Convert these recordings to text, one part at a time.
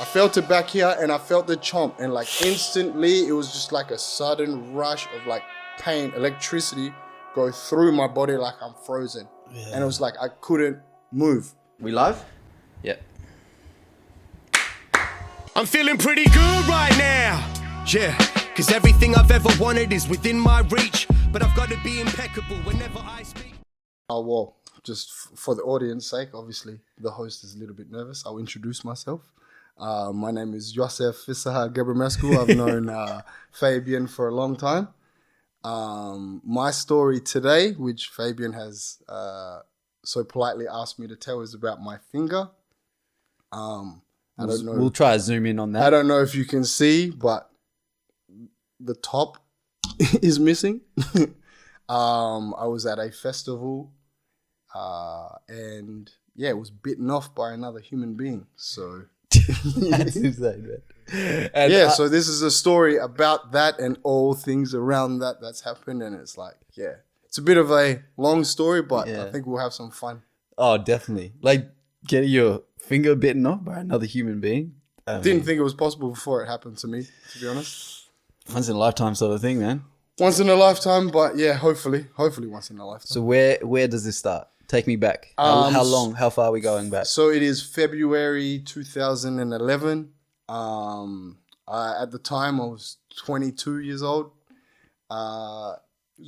I felt it back here and I felt the chomp, and like instantly it was just like a sudden rush of like pain, electricity go through my body like I'm frozen. Yeah. And it was like I couldn't move. We live? Yep. I'm feeling pretty good right now. Yeah, cause everything I've ever wanted is within my reach, but I've got to be impeccable whenever I speak. Oh, well, just for the audience's sake, obviously the host is a little bit nervous. I'll introduce myself. My name is Joseph Fisaha Gebremescu. I've known Fabian for a long time. My story today, which Fabian has so politely asked me to tell, is about my finger. I don't know. We'll try to zoom in on that. I don't know if you can see, but the top is missing. I was at a festival and yeah, it was bitten off by another human being. So That's insane, man. And yeah, so this is a story about that and all things around that's happened. And it's like, yeah, it's a bit of a long story, but I think we'll have some fun. Oh, definitely. Like getting your finger bitten off by another human being. Didn't think it was possible before it happened to me, to be honest. Once in a lifetime sort of thing, man. Once in a lifetime, but yeah, hopefully once in a lifetime. So where does this start? Take me back. How long? How far are we going back? So it is February 2011. At the time, I was 22 years old.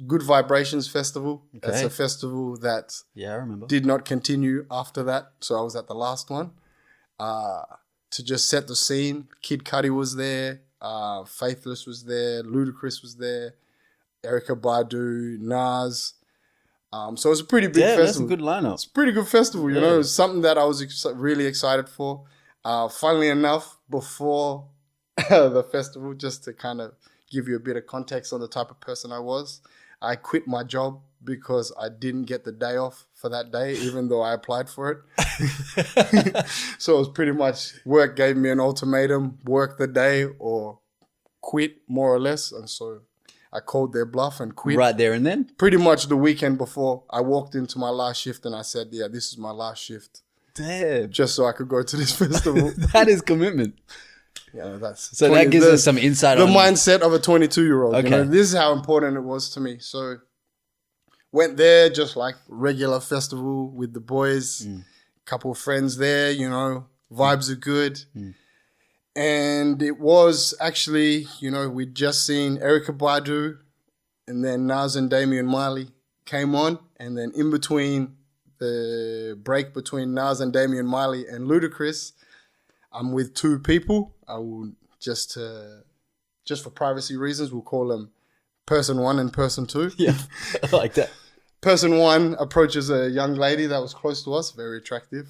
Good Vibrations Festival. Okay. It's a festival that I remember. Did not continue after that. So I was at the last one. To just set the scene, Kid Cudi was there. Faithless was there. Ludacris was there. Erykah Badu, Nas. So it was a pretty big festival. That's a good lineup. It's a pretty good festival, you know. It was something that I was really excited for. Funnily enough, before the festival, just to kind of give you a bit of context on the type of person I was, I quit my job because I didn't get the day off for that day, even though I applied for it. So it was pretty much work gave me an ultimatum, work the day or quit, more or less. And so I called their bluff and quit. Right there and then? Pretty much the weekend before. I walked into my last shift and I said, yeah, this is my last shift. Damn. Just so I could go to this festival. That is commitment. Yeah, that's so that gives us some insight on the on mindset of a 22-year-old. Okay. You know, this is how important it was to me. So went there just like regular festival with the boys, couple of friends there, you know, vibes are good. And it was actually, you know, we'd just seen Erykah Badu and then Nas and Damian Marley came on. And then in between the break between Nas and Damian Marley and Ludacris, I'm with two people. I will just for privacy reasons, we'll call them person one and person two. Yeah, I like that. Person one approaches a young lady that was close to us, very attractive,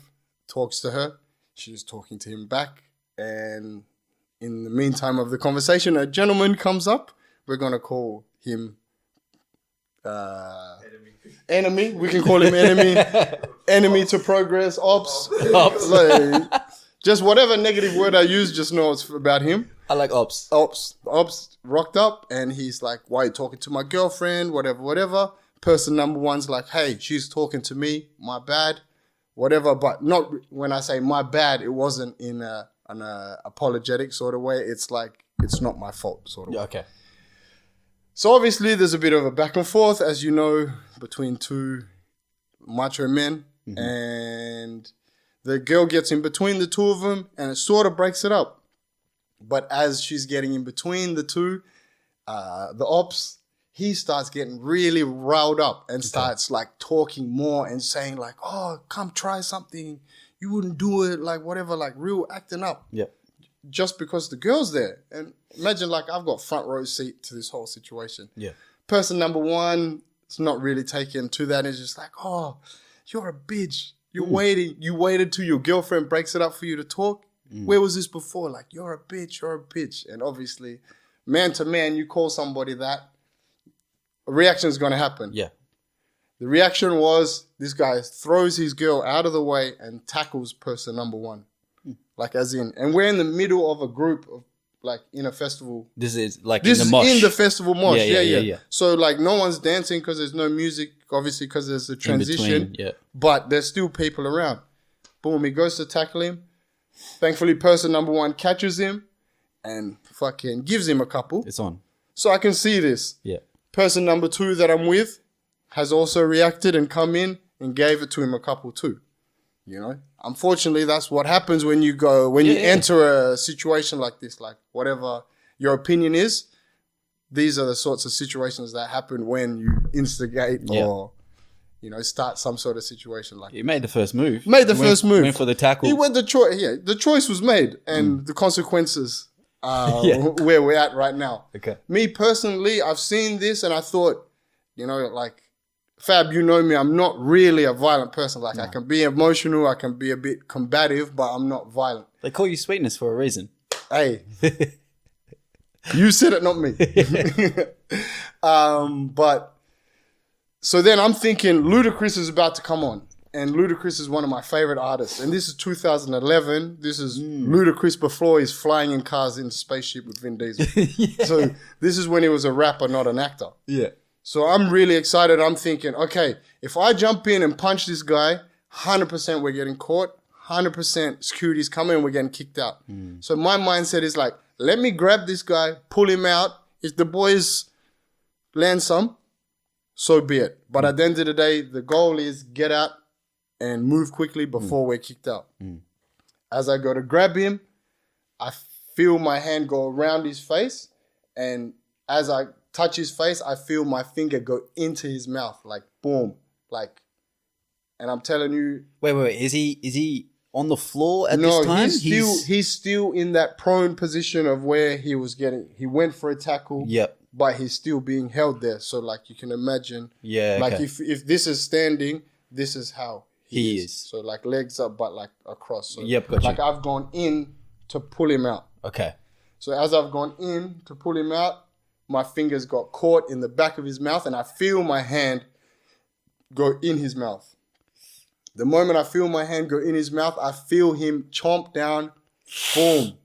talks to her. She's talking to him back. And in the meantime of the conversation, a gentleman comes up. We're going to call him enemy. We can call him enemy. Enemy to progress. Ops. Like, just whatever negative word I use, just know it's about him. I like ops. Ops rocked up and he's like, why are you talking to my girlfriend? Whatever. Person number one's like, hey, she's talking to me. My bad. Whatever. But not when I say my bad, it wasn't in an apologetic sort of way. It's like, it's not my fault sort of way. Okay. So obviously there's a bit of a back and forth, as you know, between two macho men. And the girl gets in between the two of them and it sort of breaks it up. But as she's getting in between the two, the ops, he starts getting really riled up and starts like talking more and saying like, oh, come try something. You wouldn't do it, like whatever, like real acting up. Yeah. Just because the girl's there. And imagine like I've got front row seat to this whole situation. Yeah. Person number one is not really taken to that. It's just like, oh, you're a bitch. You're waiting. You waited till your girlfriend breaks it up for you to talk. Where was this before? Like, you're a bitch. And obviously, man to man, you call somebody that, a reaction is going to happen. Yeah. The reaction was this guy throws his girl out of the way and tackles person number one. Like as in, and we're in the middle of a group of like in a festival. This is like this in the mosh. Is in the festival mosh. Yeah. So like no one's dancing because there's no music, obviously because there's a transition. Yeah. But there's still people around. Boom, he goes to tackle him. Thankfully, person number 1 catches him and fucking gives him a couple. It's on. So I can see this. Yeah. Person number 2 that I'm with has also reacted and come in and gave it to him a couple too. You know? Unfortunately, that's what happens when you enter a situation like this, like whatever your opinion is. These are the sorts of situations that happen when you instigate or, you know, start some sort of situation like He made the first move. Made the first move. Went for the tackle. He went the choice. Yeah, the choice was made, and the consequences are where we're at right now. Okay. Me personally, I've seen this, and I thought, you know, like, Fab, you know me, I'm not really a violent person. Like, I can be emotional, I can be a bit combative, but I'm not violent. They call you Sweetness for a reason. Hey, you said it, not me. But so then I'm thinking Ludacris is about to come on, and Ludacris is one of my favorite artists. And this is 2011. This is Ludacris before he's flying in cars in spaceship with Vin Diesel. So this is when he was a rapper, not an actor. Yeah. So I'm really excited. I'm thinking, okay, if I jump in and punch this guy, 100% we're getting caught. 100% security's coming and we're getting kicked out. So my mindset is like, let me grab this guy, pull him out. If the boys land some, so be it. But at the end of the day, the goal is get out and move quickly before we're kicked out. As I go to grab him, I feel my hand go around his face. And as I touch his face, I feel my finger go into his mouth, like boom, like. And I'm telling you, Wait. Is he on the floor at this time? He's still in that prone position of where he was getting. He went for a tackle. Yep. But he's still being held there. So like you can imagine. Yeah. Like okay. if this is standing, this is how he is. So like legs up, but like across. So Yep. Gotcha. like I've gone in to pull him out. Okay. So as I've gone in to pull him out, my fingers got caught in the back of his mouth, and I feel my hand go in his mouth. The moment I feel my hand go in his mouth, I feel him chomp down. Boom.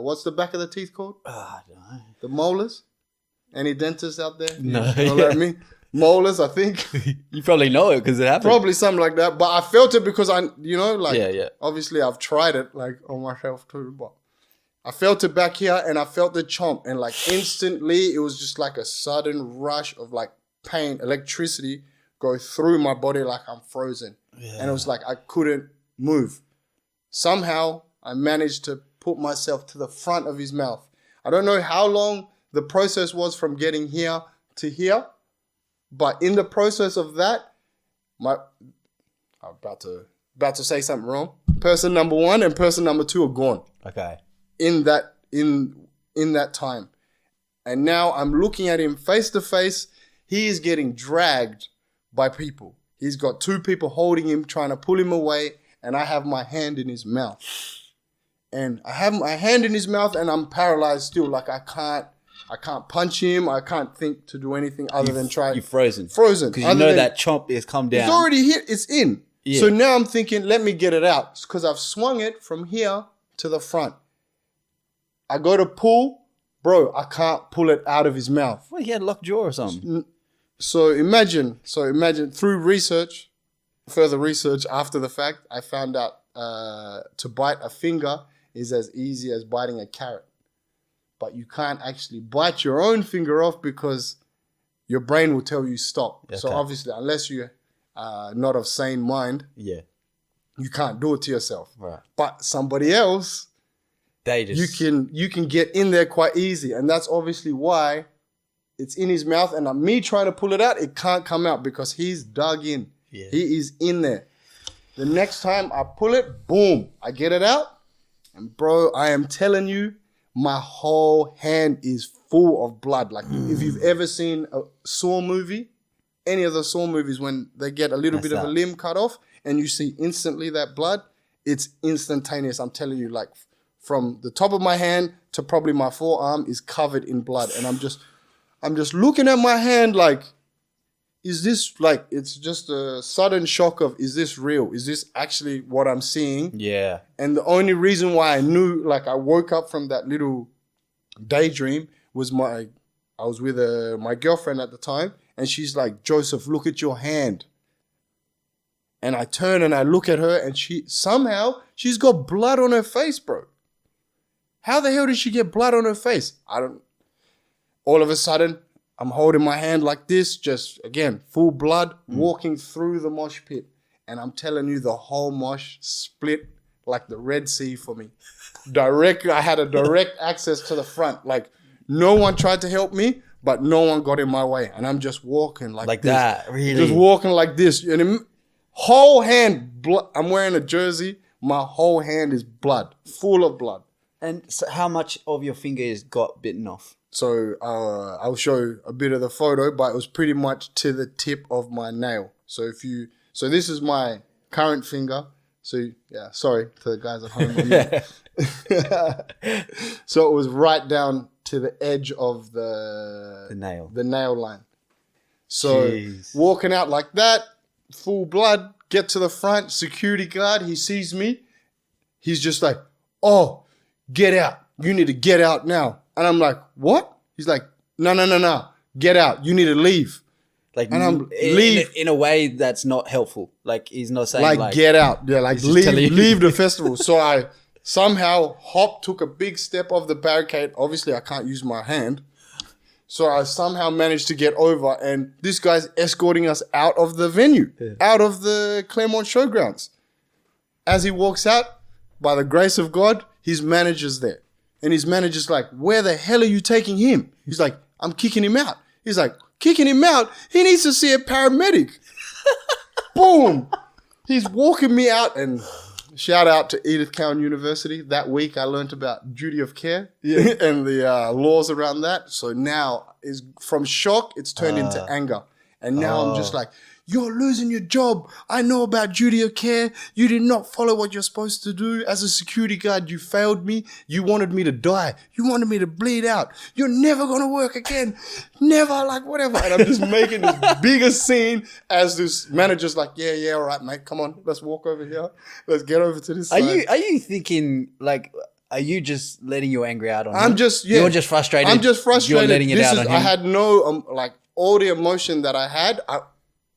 What's the back of the teeth called? I don't know. The molars? Any dentists out there? No. You know what I mean? Molars, I think. You probably know it because it happened. Probably something like that. But I felt it because Yeah. obviously I've tried it like on myself too. But I felt it back here and I felt the chomp. And like instantly, it was just like a sudden rush of like pain, electricity go through my body like I'm frozen. Yeah. And it was like I couldn't move. Somehow I managed to put myself to the front of his mouth. I don't know how long the process was from getting here to here, but in the process of that, I'm about to say something wrong. Person number 1 and person number 2 are gone. Okay. In that time. And now I'm looking at him face to face. He is getting dragged by people. He's got 2 people holding him, trying to pull him away, and I have my hand in his mouth. And I have my hand in his mouth and I'm paralyzed still. Like I can't punch him. I can't think to do anything other than try. You're frozen. Frozen. Because you know that chomp is come down. It's already hit. It's in. Yeah. So now I'm thinking, let me get it out. Because I've swung it from here to the front. I go to pull. Bro, I can't pull it out of his mouth. Well, he had locked jaw or something. So imagine through further research after the fact, I found out to bite a finger is as easy as biting a carrot. But you can't actually bite your own finger off because your brain will tell you stop. Okay. So obviously, unless you're not of sane mind, you can't do it to yourself. Right. But somebody else, you can get in there quite easy. And that's obviously why it's in his mouth. And me trying to pull it out, it can't come out because he's dug in. Yeah. He is in there. The next time I pull it, boom, I get it out. And bro, I am telling you, my whole hand is full of blood. Like if you've ever seen a Saw movie, any of the Saw movies, when they get a little bit of a limb cut off and you see instantly that blood, it's instantaneous. I'm telling you, like from the top of my hand to probably my forearm is covered in blood. And I'm just looking at my hand like, is this like, it's just a sudden shock of, is this real? Is this actually what I'm seeing? Yeah. And the only reason why I knew, like I woke up from that little daydream was I was with my girlfriend at the time and she's like, Joseph, look at your hand. And I turn and I look at her and she's got blood on her face, bro. How the hell did she get blood on her face? All of a sudden, I'm holding my hand like this, just again, full blood, walking through the mosh pit. And I'm telling you, the whole mosh split like the Red Sea for me. I had a direct access to the front. Like, no one tried to help me, but no one got in my way. And I'm just walking like this. That, really? Just walking like this. And whole hand, blood. I'm wearing a jersey. My whole hand is blood, full of blood. And so how much of your fingers got bitten off? So I'll show a bit of the photo, but it was pretty much to the tip of my nail. So this is my current finger. So yeah, sorry to the guys at home. So it was right down to the edge of the nail line. So walking out like that, full blood, get to the front, security guard, he sees me. He's just like, oh, get out. You need to get out now. And I'm like, what? He's like, no. Get out. You need to leave. Like, and I'm leave in a way that's not helpful. Like, he's not saying like get out. Yeah, like leave the festival. So I somehow took a big step off the barricade. Obviously, I can't use my hand. So I somehow managed to get over, and this guy's escorting us out of the venue, out of the Claremont Showgrounds. As he walks out, by the grace of God, his manager's there. And his manager's like, where the hell are you taking him? He's like, I'm kicking him out. He's like, kicking him out? He needs to see a paramedic. Boom. He's walking me out, and shout out to Edith Cowan University. That week I learned about duty of care and the laws around that. So now from shock, it's turned into anger. And now I'm just like, you're losing your job. I know about duty of care. You did not follow what you're supposed to do. As a security guard, you failed me. You wanted me to die. You wanted me to bleed out. You're never going to work again. Never, like whatever. And I'm just making this bigger scene as this manager's like, yeah, all right, mate. Come on, let's walk over here. Let's get over to this side. Are you thinking like... Are you just letting your anger out on him? You're just frustrated. I'm just frustrated. You're letting it out on him. I had no, all the emotion that I had,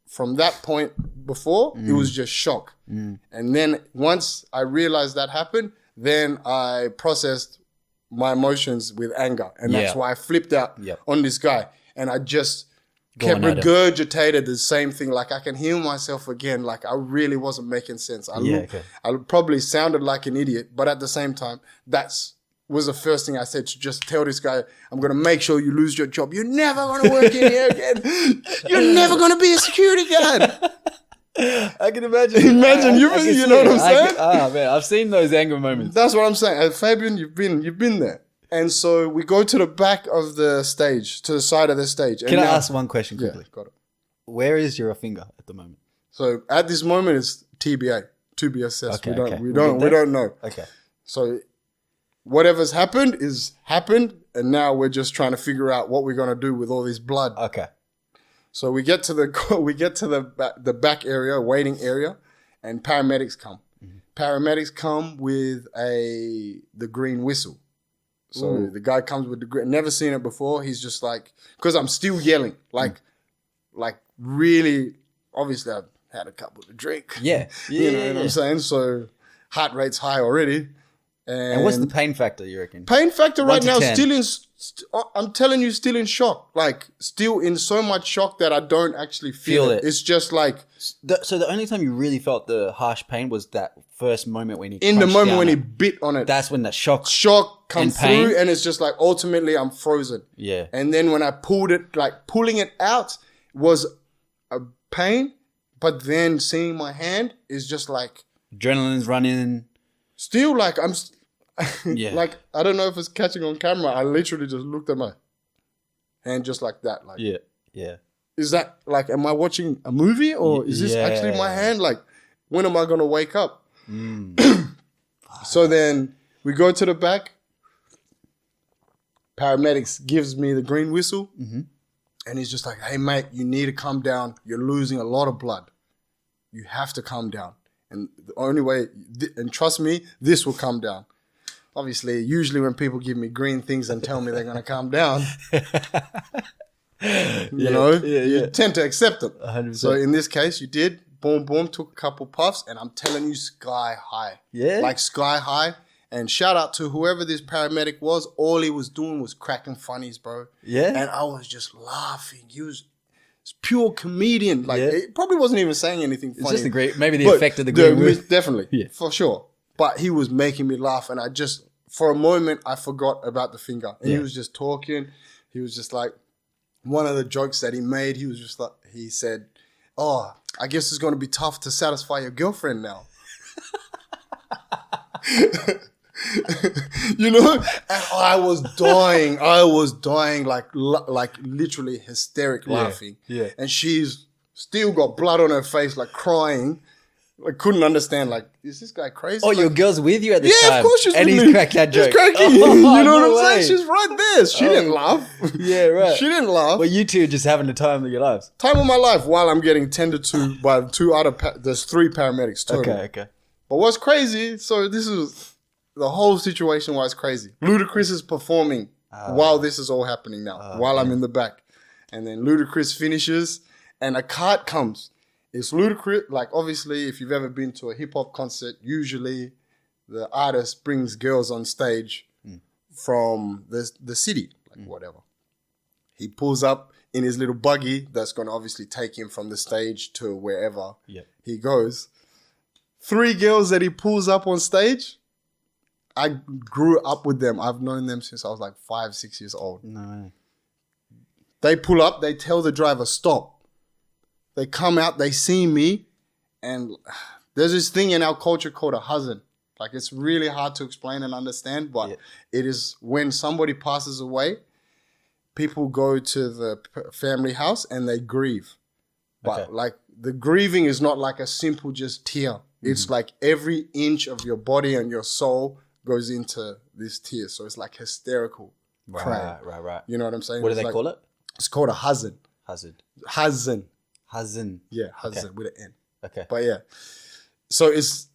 from that point before, it was just shock. And then once I realized that happened, then I processed my emotions with anger. And that's why I flipped out on this guy. And I just kept regurgitated the same thing. Like, I can hear myself again. Like, I really wasn't making sense. I probably sounded like an idiot, but at the same time, was the first thing I said, to just tell this guy, I'm going to make sure you lose your job. You're never going to work in here again. You're never going to be a security guard. I can imagine. You know what I'm saying? Man, I've seen those anger moments. That's what I'm saying. Fabian, you've been there. And so we go to the back of the stage, to the side of the stage. Can I ask one question quickly? Yeah, got it. Where is your finger at the moment? So at this moment, it's TBA, to be assessed. Okay, we don't know. Okay. So whatever's happened is happened, and now we're just trying to figure out what we're gonna do with all this blood. Okay. So we get to the back area, waiting area, and paramedics come. Mm-hmm. Paramedics come with the green whistle. So the guy comes with the green. Never seen it before. He's just like, because I'm still yelling, like really. Obviously, I've had a couple to drink. Yeah, you know what I'm saying. So heart rate's high already. And what's the pain factor, you reckon? Pain factor right now, I'm telling you, still in shock. Like, still in so much shock that I don't actually feel it. It's just like... So the only time you really felt the harsh pain was that first moment when he when he bit on it. That's when the shock comes through, and it's just like, ultimately, I'm frozen. Yeah. And then when I pulled it, like, pulling it out was a pain, but then seeing my hand is just like... Adrenaline's running. Still, like, I'm... like, I don't know if it's catching on camera. I literally just looked at my hand just like that. Like, yeah. Is that like, am I watching a movie, or is this actually my hand? Like, when am I going to wake up? So then we go to the back. Paramedics gives me the green whistle. Mm-hmm. And he's just like, hey, mate, you need to calm down. You're losing a lot of blood. You have to calm down. And the only way, and trust me, this will calm down. Obviously, usually when people give me green things and tell me they're going to calm down, you tend to accept them. 100%. So in this case, you did. boom, boom, took a couple puffs, and I'm telling you, sky high. Yeah? Like sky high. And shout out to whoever this paramedic was. All he was doing was cracking funnies, bro. Yeah? And I was just laughing. He was pure comedian. Like, it probably wasn't even saying anything funny. It's just maybe the effect of the green whip. Definitely, for sure. But he was making me laugh, and I just, for a moment, I forgot about the finger. And he was just talking. He was just like, one of the jokes that he made, he was just like, he said, "Oh, I guess it's going to be tough to satisfy your girlfriend now." You know, and I was dying like literally hysteric laughing. Yeah. And she's still got blood on her face, like crying. I couldn't understand, like, is this guy crazy? Oh, like, your girl's with you at this time? Yeah, of course she's and with he's me. cracked that joke. He's cracking. Oh, you know no what I'm way. saying? She's right there. She didn't laugh. Yeah, right. She didn't laugh. Well, you two are just having the time of your lives. Time of my life while I'm getting tended to by two other, there's 3 paramedics total. Okay. But what's crazy, so this is the whole situation why it's crazy. Ludacris is performing while this is all happening now, while I'm in the back. And then Ludacris finishes and a cart comes. It's Ludacris, like obviously if you've ever been to a hip hop concert, usually the artist brings girls on stage from the city, like whatever. He pulls up in his little buggy that's going to obviously take him from the stage to wherever he goes. 3 girls that he pulls up on stage, I grew up with them. I've known them since I was like 5, 6 years old. No. They pull up, they tell the driver, stop. They come out, they see me, and there's this thing in our culture called a hazan. Like, it's really hard to explain and understand, but it is when somebody passes away, people go to the family house and they grieve. But like, the grieving is not like a simple just tear. It's like every inch of your body and your soul goes into this tear. So it's like hysterical crying. Right. You know what I'm saying? What do they call it? It's called a hazan. Hazan. Yeah, hazan with an N. Okay. But yeah. So it's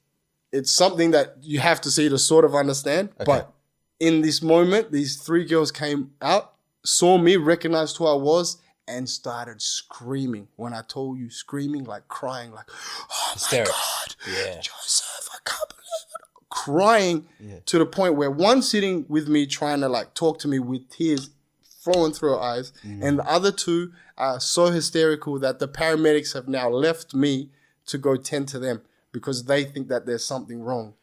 something that you have to see to sort of understand. Okay. But in this moment, these 3 girls came out, saw me, recognized who I was, and started screaming. When I told you screaming, like crying, like, "Oh my God, Joseph, I can't believe it." Crying to the point where one sitting with me trying to like talk to me with tears flowing through her eyes, and the other 2 are so hysterical that the paramedics have now left me to go tend to them because they think that there's something wrong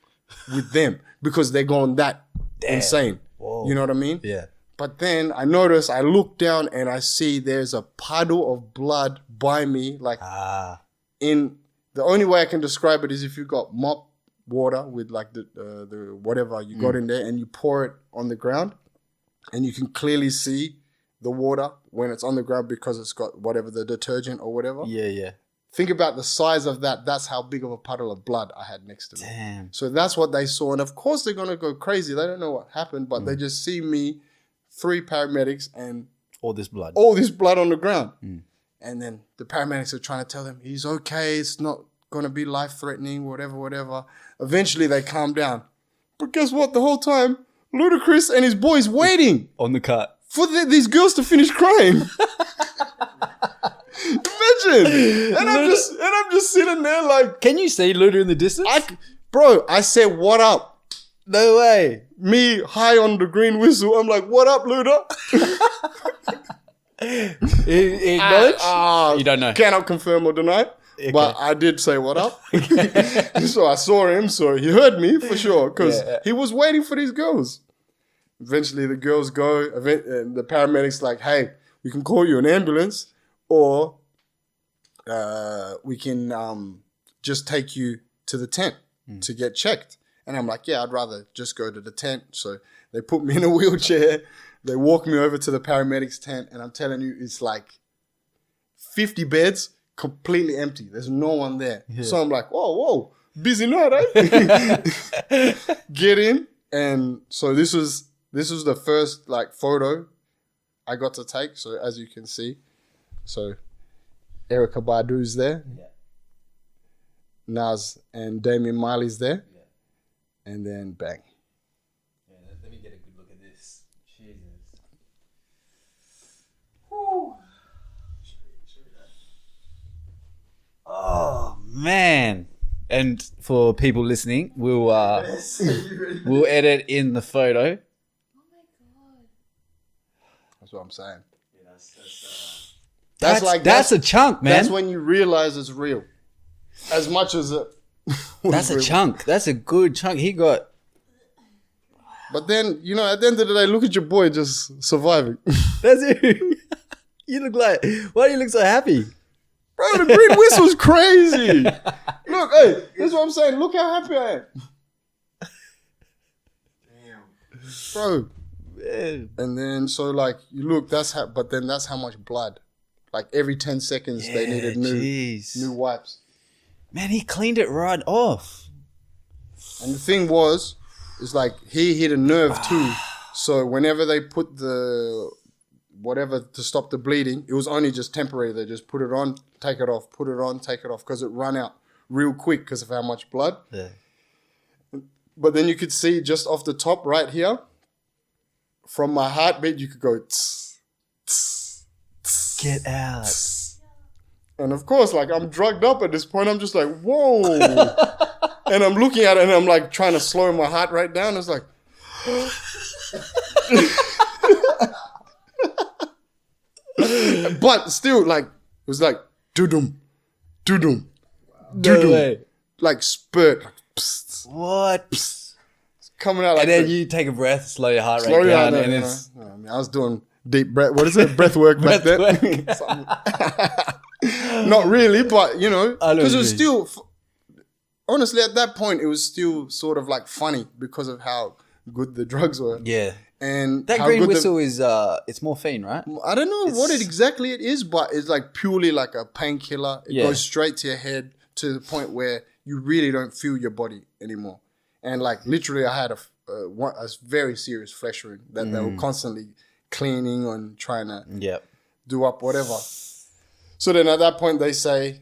with them because they're going that insane. Whoa. You know what I mean? Yeah. But then I look down and I see there's a puddle of blood by me. Like, in the only way I can describe it is if you got mop water with like the whatever you got in there and you pour it on the ground and you can clearly see the water when it's on the ground because it's got whatever, the detergent or whatever. Yeah. Think about the size of that. That's how big of a puddle of blood I had next to me. Damn. So that's what they saw. And of course they're going to go crazy. They don't know what happened, but they just see me, 3 paramedics and all this blood on the ground. And then the paramedics are trying to tell them, he's okay. It's not going to be life-threatening, whatever. Eventually they calm down. But guess what? The whole time, Ludacris and his boys waiting on the cart for these girls to finish crying. Imagine. And I'm just sitting there like, can you see Luda in the distance? I said, "What up?" No way. Me high on the green whistle. I'm like, "What up, Luda?" He acknowledged? You don't know. Cannot confirm or deny. Okay. But I did say, "What up?" So I saw him. So he heard me for sure because he was waiting for these girls. Eventually the girls go. And the paramedics like, "Hey, we can call you an ambulance or we can just take you to the tent to get checked." And I'm like, "Yeah, I'd rather just go to the tent." So they put me in a wheelchair. They walk me over to the paramedics tent. And I'm telling you, it's like 50 beds, completely empty. There's no one there. Yeah. So I'm like, whoa, busy night, eh? Get in. And so this was the first like photo I got to take. So as you can see, so Erykah Badu's there. Yeah. Nas and Damian Marley's there. Yeah. And then bang. Yeah, let me get a good look at this. Jesus. Whew. Oh, Man. And for people listening, we'll edit in the photo. That's what I'm saying. That's a chunk, man. That's when you realize it's real. As much as it That's a chunk. That's a good chunk. He got... But then, you know, at the end of the day, look at your boy just surviving. That's it. You look like... Why do you look so happy? Bro, the green whistle's crazy. Look, hey, that's what I'm saying. Look how happy I am. Damn. Bro. Man. And then, so like, you look, but then that's how much blood. Like every 10 seconds, they needed new wipes. Man, he cleaned it right off. And the thing was, it's like he hit a nerve too. So whenever they put the whatever to stop the bleeding, it was only just temporary. They just put it on, take it off, put it on, take it off, because it ran out real quick because of how much blood. Yeah. But then you could see just off the top right here, from my heartbeat, you could go tss, tss, tss, get out. Tss. And of course, like I'm drugged up at this point. I'm just like, whoa. And I'm looking at it and I'm like trying to slow my heart rate down. It's like, but still, like, it was like, doo-doom, doo-doom, doo-doom. Way. Like spurt. Like, psst, What? psst. It's coming out like And then that. you take a breath, slow your heart Slow rate your down, heart and down, it's... you know? I mean, I was doing deep breath. What is it? Breath work back then. Not really, but, you know, because it was still... Honestly, at that point, it was still sort of like funny because of how good the drugs were. Yeah. And that how green good whistle is it's morphine, right? I don't know what it exactly it is, but it's like purely like a painkiller. It goes straight to your head to the point where you really don't feel your body anymore. And like literally, I had a very serious flesh wound that they were constantly cleaning and trying to do up whatever. So then at that point, they say,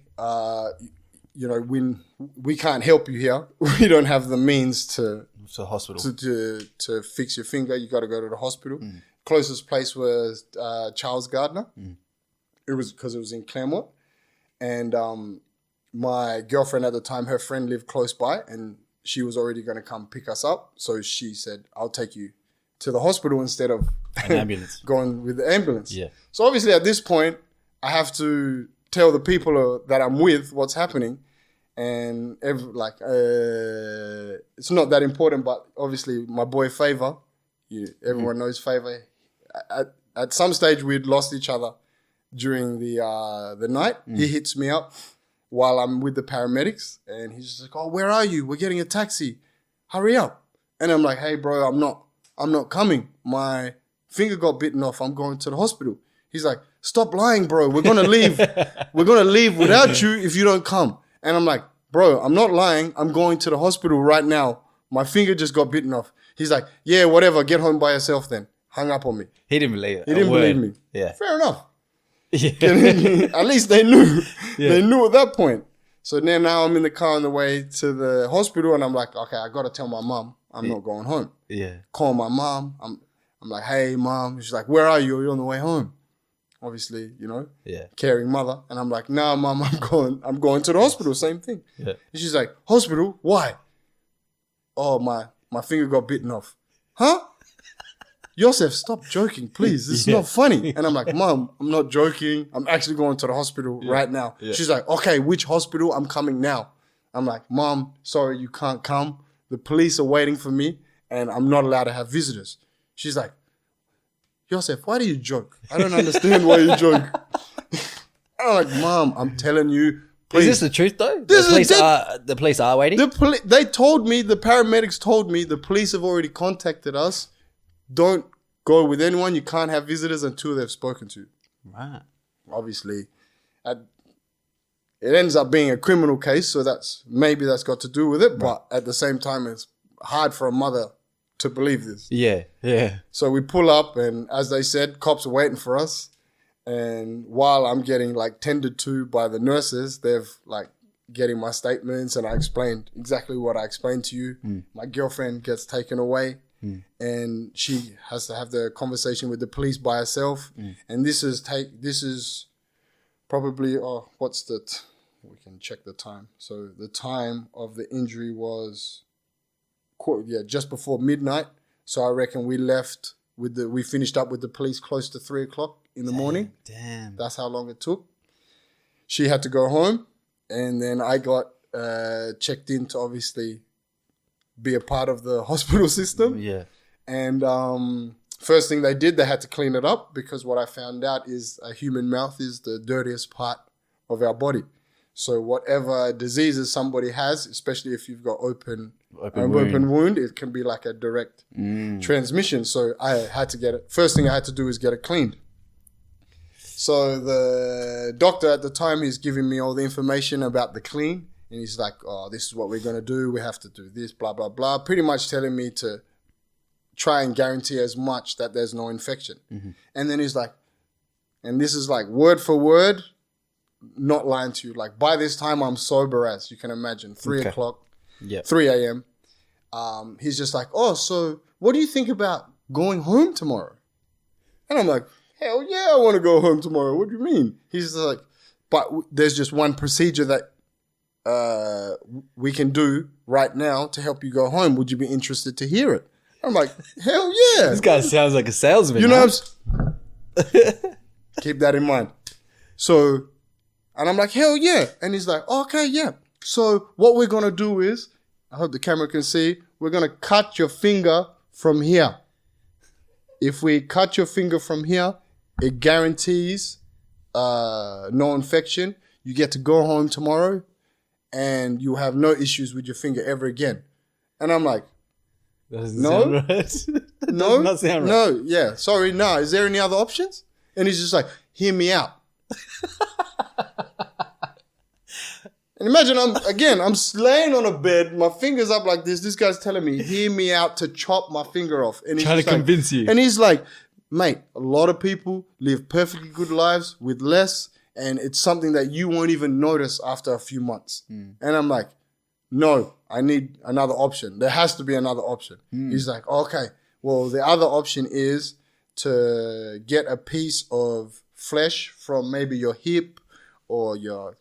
you know, when we can't help you here, we don't have the means to hospital to fix your finger. You got to go to the hospital. Closest place was Charles Gardner. It was because it was in Claremont, and my girlfriend at the time, her friend lived close by, and she was already going to come pick us up. So she said, "I'll take you to the hospital instead of an ambulance going with the ambulance." Yeah. So obviously at this point, I have to tell the people that I'm with what's happening. And it's not that important, but obviously my boy Favor, everyone knows Favor. At some stage we'd lost each other during the night. He hits me up while I'm with the paramedics, and he's just like, "Oh, where are you? We're getting a taxi. Hurry up!" And I'm like, "Hey, bro, I'm not coming. My finger got bitten off. I'm going to the hospital." He's like, "Stop lying, bro. We're gonna leave. We're gonna leave without you if you don't come." And I'm like, "Bro, I'm not lying. I'm going to the hospital right now. My finger just got bitten off." He's like, "Yeah, whatever. Get home by yourself then." Hung up on me. He didn't believe it. He didn't believe me. Yeah. Fair enough. Yeah. At least they knew. Yeah. They knew at that point. So then now I'm in the car on the way to the hospital, and I'm like, okay, I got to tell my mom I'm not going home. Yeah. Call my mom. I'm like, "Hey, mom." She's like, "Where are you? Are you on the way home?" Obviously, you know, caring mother. And I'm like, "Nah, mom, I'm going to the hospital." Same thing. Yeah. And she's like, "Hospital? Why?" "Oh, my finger got bitten off." "Huh? Yosef, stop joking, please. This is not funny." And I'm like, "Mom, I'm not joking. I'm actually going to the hospital right now." Yeah. She's like, "Okay, which hospital? I'm coming now." I'm like, "Mom, sorry, you can't come. The police are waiting for me, and I'm not allowed to have visitors." She's like, "Yosef, why do you joke? I don't understand why you joke." I'm like, "Mom, I'm telling you." Please. Is this the truth though? The police are waiting? They told me, the paramedics told me, the police have already contacted us. Don't go with anyone. You can't have visitors until they've spoken to you. Right. Obviously, it ends up being a criminal case, so maybe that's got to do with it. Right. But at the same time, it's hard for a mother to believe this. Yeah, yeah. So we pull up, and as they said, cops are waiting for us. And while I'm getting like tended to by the nurses, they've like getting my statements, and I explained exactly what I explained to you. My girlfriend gets taken away, and she has to have the conversation with the police by herself. And this is probably we can check the time. So the time of the injury was, just before midnight. So I reckon we finished up with the police close to 3:00 in the morning. Damn. That's how long it took. She had to go home, and then I got checked in to obviously be a part of the hospital system. Yeah. And first thing they did, they had to clean it up, because what I found out is a human mouth is the dirtiest part of our body. So whatever diseases somebody has, especially if you've got open wound, it can be like a direct transmission. So I had to get it. First thing I had to do is get it cleaned. So the doctor at the time, he's giving me all the information about the clean. And he's like, oh, this is what we're going to do. We have to do this, blah, blah, blah. Pretty much telling me to try and guarantee as much that there's no infection. Mm-hmm. And then he's like, and this is like word for word, not lying to you. Like by this time, I'm sober as you can imagine, 3:00, 3 a.m. He's just like, oh, so what do you think about going home tomorrow? And I'm like, hell yeah, I want to go home tomorrow. What do you mean? He's like, but there's just one procedure that we can do right now to help you go home. Would you be interested to hear it? I'm like, hell yeah. This guy sounds like a salesman. You know, keep that in mind. So, and I'm like, hell yeah. And he's like, okay, yeah. So what we're going to do is, I hope the camera can see, we're going to cut your finger from here. If we cut your finger from here, it guarantees no infection. You get to go home tomorrow and you have no issues with your finger ever again. And I'm like, that doesn't sound right. No, does not sound right. No, yeah, sorry, no. Is there any other options? And he's just like, hear me out. And imagine I'm laying on a bed, my finger's up like this. This guy's telling me, hear me out, to chop my finger off. And he's trying to convince you. And he's like, mate, a lot of people live perfectly good lives with less, and it's something that you won't even notice after a few months. And I'm like, no, I need another option. There has to be another option. He's like, okay, well, the other option is to get a piece of flesh from maybe your hip or your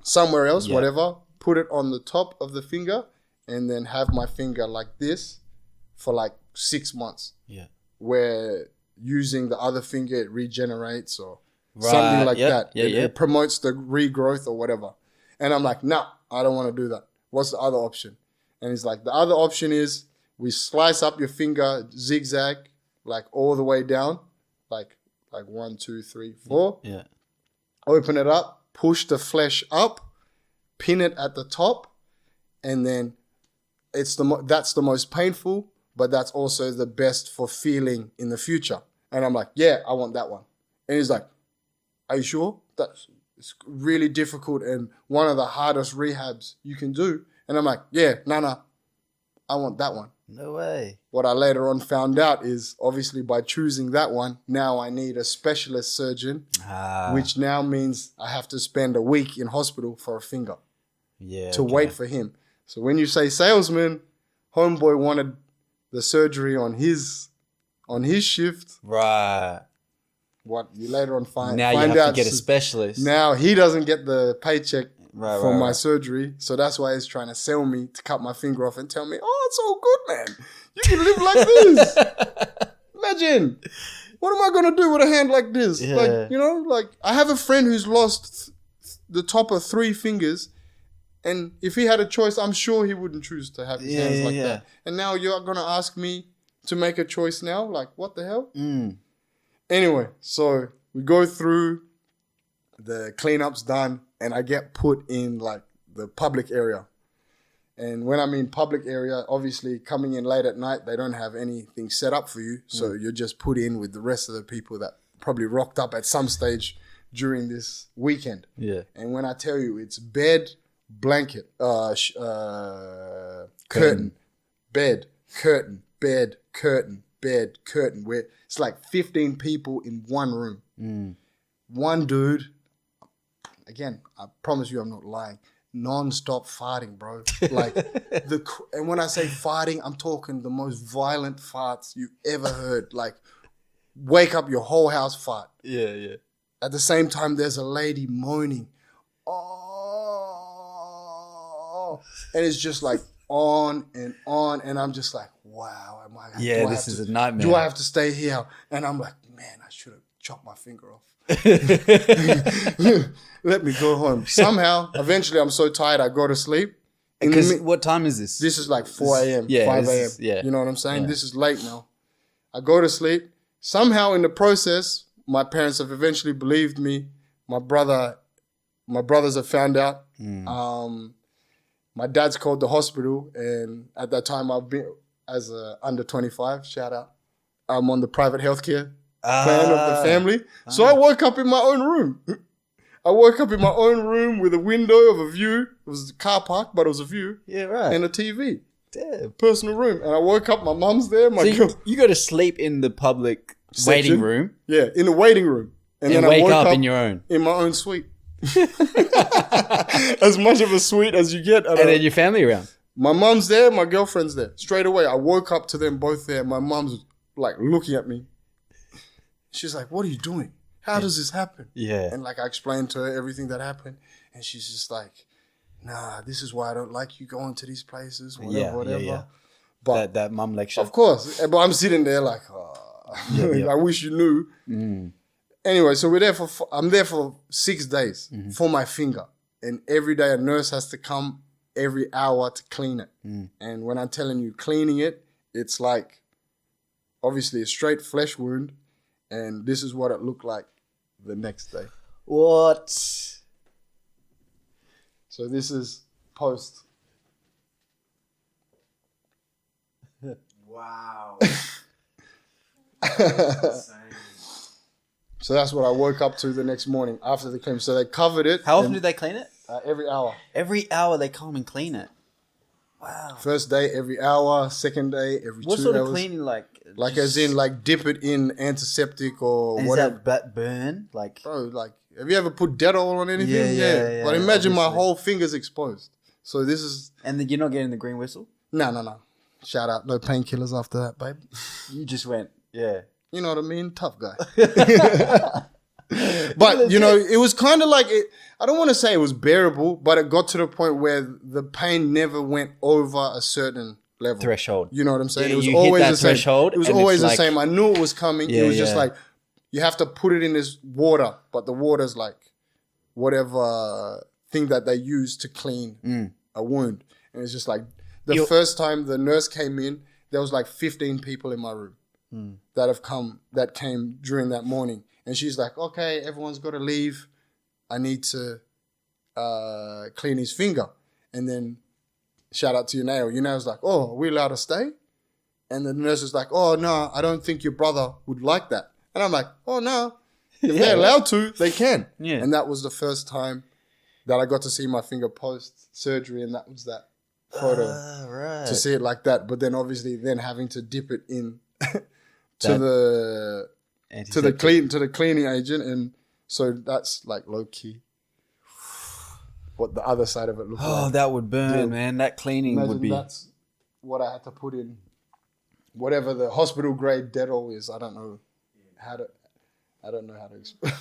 somewhere else, whatever, put it on the top of the finger, and then have my finger like this for like 6 months. Yeah. Where using the other finger, it regenerates or something like that. It promotes the regrowth or whatever. And I'm like, nah, I don't want to do that. What's the other option? And he's like, the other option is we slice up your finger zigzag, like all the way down, like 1, 2, 3, 4. Yeah. Open it up, push the flesh up, pin it at the top, and then that's the most painful, but that's also the best for feeling in the future. And I'm like, yeah, I want that one. And he's like, are you sure? It's really difficult and one of the hardest rehabs you can do. And I'm like, yeah, no, I want that one. No way. What I later on found out is obviously by choosing that one, now I need a specialist surgeon, which now means I have to spend a week in hospital for a finger to wait for him. So when you say salesman, homeboy wanted the surgery on his shift. Right. What you later on find out. Now you have to get a specialist. Now he doesn't get the paycheck for my surgery. So that's why he's trying to sell me to cut my finger off and tell me, oh, it's all good, man. You can live like this. Imagine. What am I going to do with a hand like this? Yeah. Like, I have a friend who's lost the top of 3 fingers. And if he had a choice, I'm sure he wouldn't choose to have his hands like that. And now you're going to ask me to make a choice now? Like, what the hell? Anyway, so we go through, the cleanup's done, and I get put in like the public area. And when I mean public area, obviously coming in late at night, they don't have anything set up for you. So you're just put in with the rest of the people that probably rocked up at some stage during this weekend. Yeah. And when I tell you it's bed, blanket, curtain, bed, curtain, bed, curtain, bed, curtain, where it's like 15 people in one room. One dude, again, I promise you I'm not lying, non-stop farting, bro. Like, and when I say farting, I'm talking the most violent farts you've ever heard. Like, wake up your whole house fart. Yeah. At the same time, there's a lady moaning, oh, how? And it's just like on, and I'm just like, wow. This is a nightmare. Do I have to stay here? And I'm like, man, I should have chopped my finger off. Let me go home. Somehow, eventually, I'm so tired, I go to sleep. Because what time is this? This is like 4 a.m., 5 a.m. You know what I'm saying? This is late now. I go to sleep. Somehow in the process, my parents have eventually believed me. My brothers have found out. My dad's called the hospital, and at that time I've been as a under 25. Shout out. I'm on the private healthcare plan of the family. So I woke up in my own room. I woke up in my own room with a window of a view. It was a car park, but it was a view. Yeah, right. And a TV. Damn. Personal room. And I woke up, my mum's there. You go to sleep in the public waiting room. Yeah, in the waiting room. And then wake up in your own. In my own suite. As much of a suite as you get. And then your family around. My mum's there, my girlfriend's there. Straight away, I woke up to them both there. My mum's like looking at me. She's like, what are you doing? How does this happen? Yeah. And like I explained to her everything that happened. And she's just like, nah, this is why I don't like you going to these places, whatever. Yeah. But that mum lecture. Of course. But I'm sitting there like, I wish you knew. Anyway, so I'm there for 6 days for my finger. And every day a nurse has to come every hour to clean it. And when I'm telling you cleaning it, it's like obviously a straight flesh wound. And this is what it looked like the next day. What? So this is post. Wow. So that's what I woke up to the next morning after the clean. So they covered it. How often do they clean it? Every hour. Every hour they come and clean it. Wow. First day, every hour. Second day, every 2 hours. What sort of cleaning, like? Like as in, like dip it in antiseptic or whatever. Is that burn? Like, bro, like, have you ever put Dettol on anything? Yeah. But imagine my obviously. whole finger's exposed. So this is... And then you're not getting the green whistle? No. Shout out. No painkillers after that, babe. You just went, yeah. You know what I mean? Tough guy. But, you know, it was kind of like... I don't want to say it was bearable, but it got to the point where the pain never went over a certain level. Threshold. You know what I'm saying? Yeah, it was you always hit that the same. threshold It was and always it's the same. I knew it was coming. Yeah, it was just yeah. like, you have to put it in this water, but the water's like whatever thing that they use to clean a wound. And it's just like, the first time the nurse came in, there was like 15 people in my room that came during that morning. And she's like, okay, everyone's got to leave. I need to clean his finger. And then shout out to Uneo. Uneo's like, oh, are we allowed to stay? And the nurse is like, oh, no, I don't think your brother would like that. And I'm like, oh, no. If they're allowed to, they can. Yeah. And that was the first time that I got to see my finger post-surgery, and that was that photo. Right. To see it like that. But then obviously then having to dip it in to the cleaning agent, and so that's like low key what the other side of it looked like. Oh, that would burn, man. That cleaning Imagine would be. That's what I had to put in. Whatever the hospital grade Dettol is, I don't know how to explain.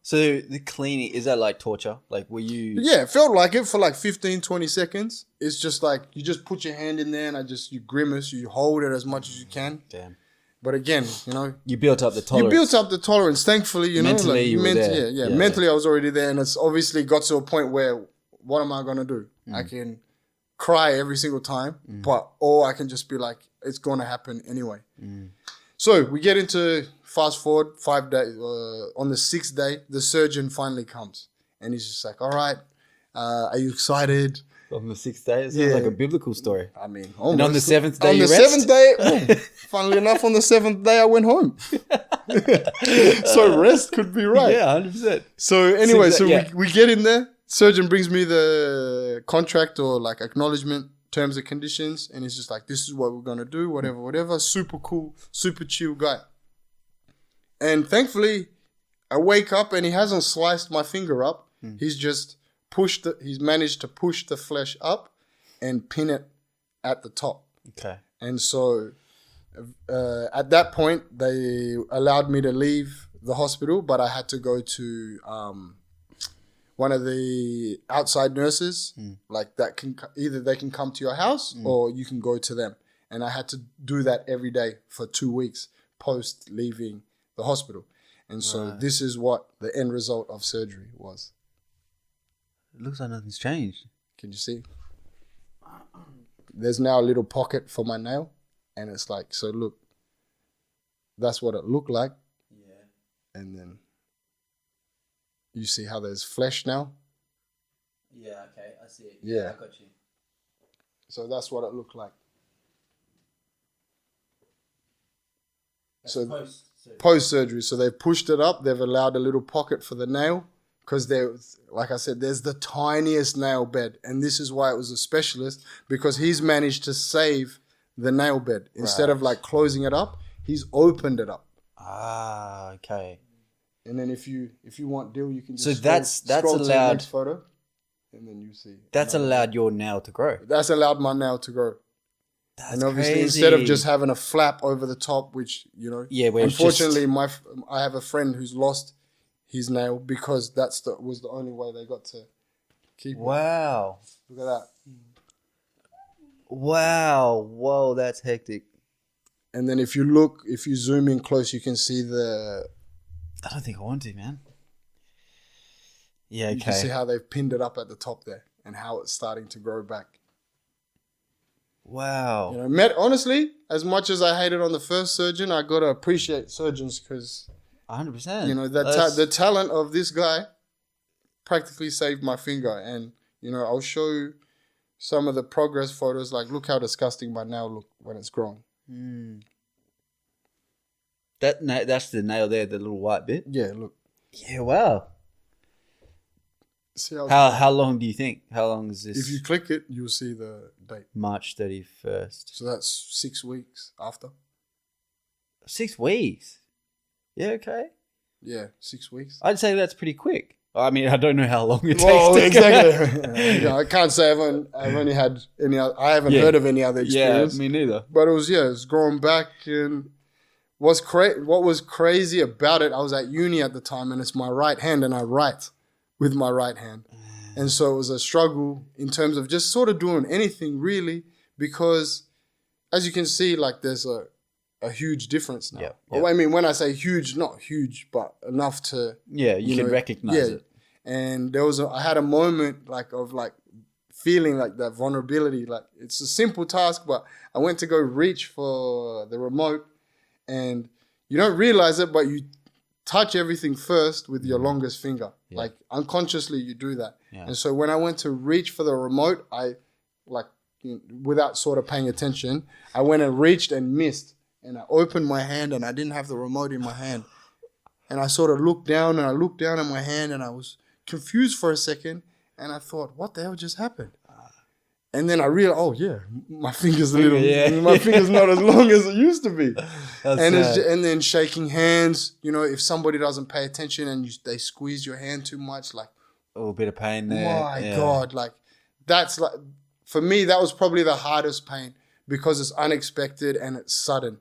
So the cleaning, is that like torture? Like, were you? Yeah, it felt like it for like 15, 20 seconds. It's just like you just put your hand in there and you grimace, you hold it as much as you can. Damn. But again, you know, You built up the tolerance. you built up the tolerance. Thankfully, you Mentally, know, like, you were there. Yeah, Yeah, mentally, I was already there, and it's obviously got to a point where, what am I gonna do? I can cry every single time, or I can just be like, it's gonna happen anyway. So we get into fast forward 5 days. On the 6th day, the surgeon finally comes, and he's just like, "All right, are you excited?" On the 6th day? It sounds like a biblical story. I mean, And on the 7th day, on you the rest? 7th day, funnily enough, on the 7th day, I went home. So rest could be right. Yeah, 100%. So anyway, Yeah. we get in there. Surgeon brings me the contract or like acknowledgement, terms and conditions, and he's just like, "This is what we're gonna do, whatever." Super cool, super chill guy. And thankfully, I wake up and he hasn't sliced my finger up. He's just he's managed to push the flesh up and pin it at the top. Okay. And so at that point, they allowed me to leave the hospital, but I had to go to one of the outside nurses, like that can either they can come to your house or you can go to them. And I had to do that every day for 2 weeks post leaving the hospital. And so this is what the end result of surgery was. It looks like nothing's changed. Can you see? There's now a little pocket for my nail. And it's like, so look, that's what it looked like. Yeah. And then you see how there's flesh now? Yeah, okay. I see it. Yeah. I got you. So that's what it looked like. That's so post-surgery. Post-surgery. So they've pushed it up. They've allowed a little pocket for the nail because there's, like I said, there's the tiniest nail bed. And this is why it was a specialist, because he's managed to save the nail bed. Instead of like closing it up, he's opened it up. Ah, okay. And then if you want Dill, you can just so that's scroll to the allowed next photo, and then you see. That's allowed your nail to grow. That's allowed my nail to grow. That's and obviously, crazy. instead of just having a flap over the top, which where unfortunately, I have a friend who's lost his nail because was the only way they got to keep it. Wow! Look at that. Wow! Whoa, that's hectic. And then if you zoom in close, you can see the. I don't think I want to, man. Yeah, okay. You can see how they've pinned it up at the top there and how it's starting to grow back. Wow. Honestly, as much as I hated on the first surgeon, I got to appreciate surgeons because 100%. The talent of this guy practically saved my finger. And, I'll show you some of the progress photos. Like, look how disgusting my nail looked when it's grown. Mm. That's the nail there, the little white bit? Yeah, look. Yeah, wow. See how long do you think? How long is this? If you click it, you'll see the date. March 31st. So that's 6 weeks after. 6 weeks? Yeah, okay. Yeah, 6 weeks. I'd say that's pretty quick. I mean, I don't know how long it takes. Exactly. I can't say I've only had any other, I haven't heard of any other experience. Yeah, me neither. But it was growing back. And what was crazy about it, I was at uni at the time and it's my right hand and I write with my right hand. And so it was a struggle in terms of just sort of doing anything really, because as you can see, like there's a huge difference now. Well, I mean, when I say huge, not huge, but enough to... Yeah, you can recognize it. And I had a moment of feeling like that vulnerability. Like it's a simple task, but I went to go reach for the remote and you don't realize it, but you touch everything first with your longest finger. Yeah. Like unconsciously you do that. Yeah. And so when I went to reach for the remote, I without sort of paying attention, I went and reached and missed. And I opened my hand and I didn't have the remote in my hand. And I sort of looked down and I looked down at my hand and I was confused for a second. And I thought, what the hell just happened? And then I realized, my finger's my finger's not as long as it used to be. And then shaking hands, if somebody doesn't pay attention and they squeeze your hand too much, like a little bit of pain there. My God, that's for me, that was probably the hardest pain because it's unexpected and it's sudden.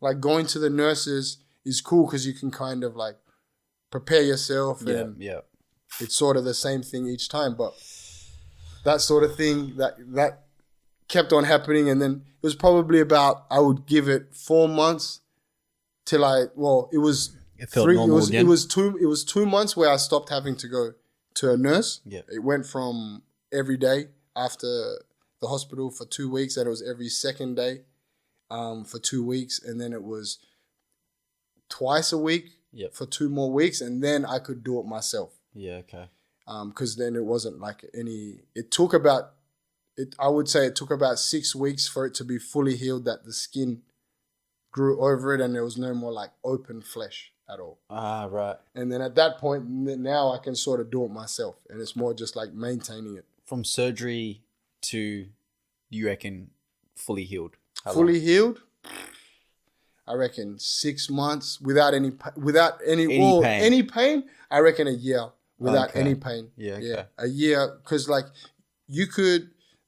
Like going to the nurses is cool because you can kind of prepare yourself and it's sort of the same thing each time, but that sort of thing that kept on happening. And then it was probably about, I would give it 4 months till it was felt normal again. It was 2 months where I stopped having to go to a nurse. Yeah. It went from every day after the hospital for 2 weeks, and it was every second day for 2 weeks, and then it was twice a week for 2 more weeks, and then I could do it myself. Yeah, okay. Because then it wasn't I would say it took about 6 weeks for it to be fully healed, that the skin grew over it and there was no more open flesh at all. Ah, right. And then at that point, now I can sort of do it myself, and it's more just maintaining it. From surgery to, you reckon, fully healed? Fully healed? I reckon 6 months without any pain. I reckon a year. Without any pain. Yeah, okay. Yeah, a year. Because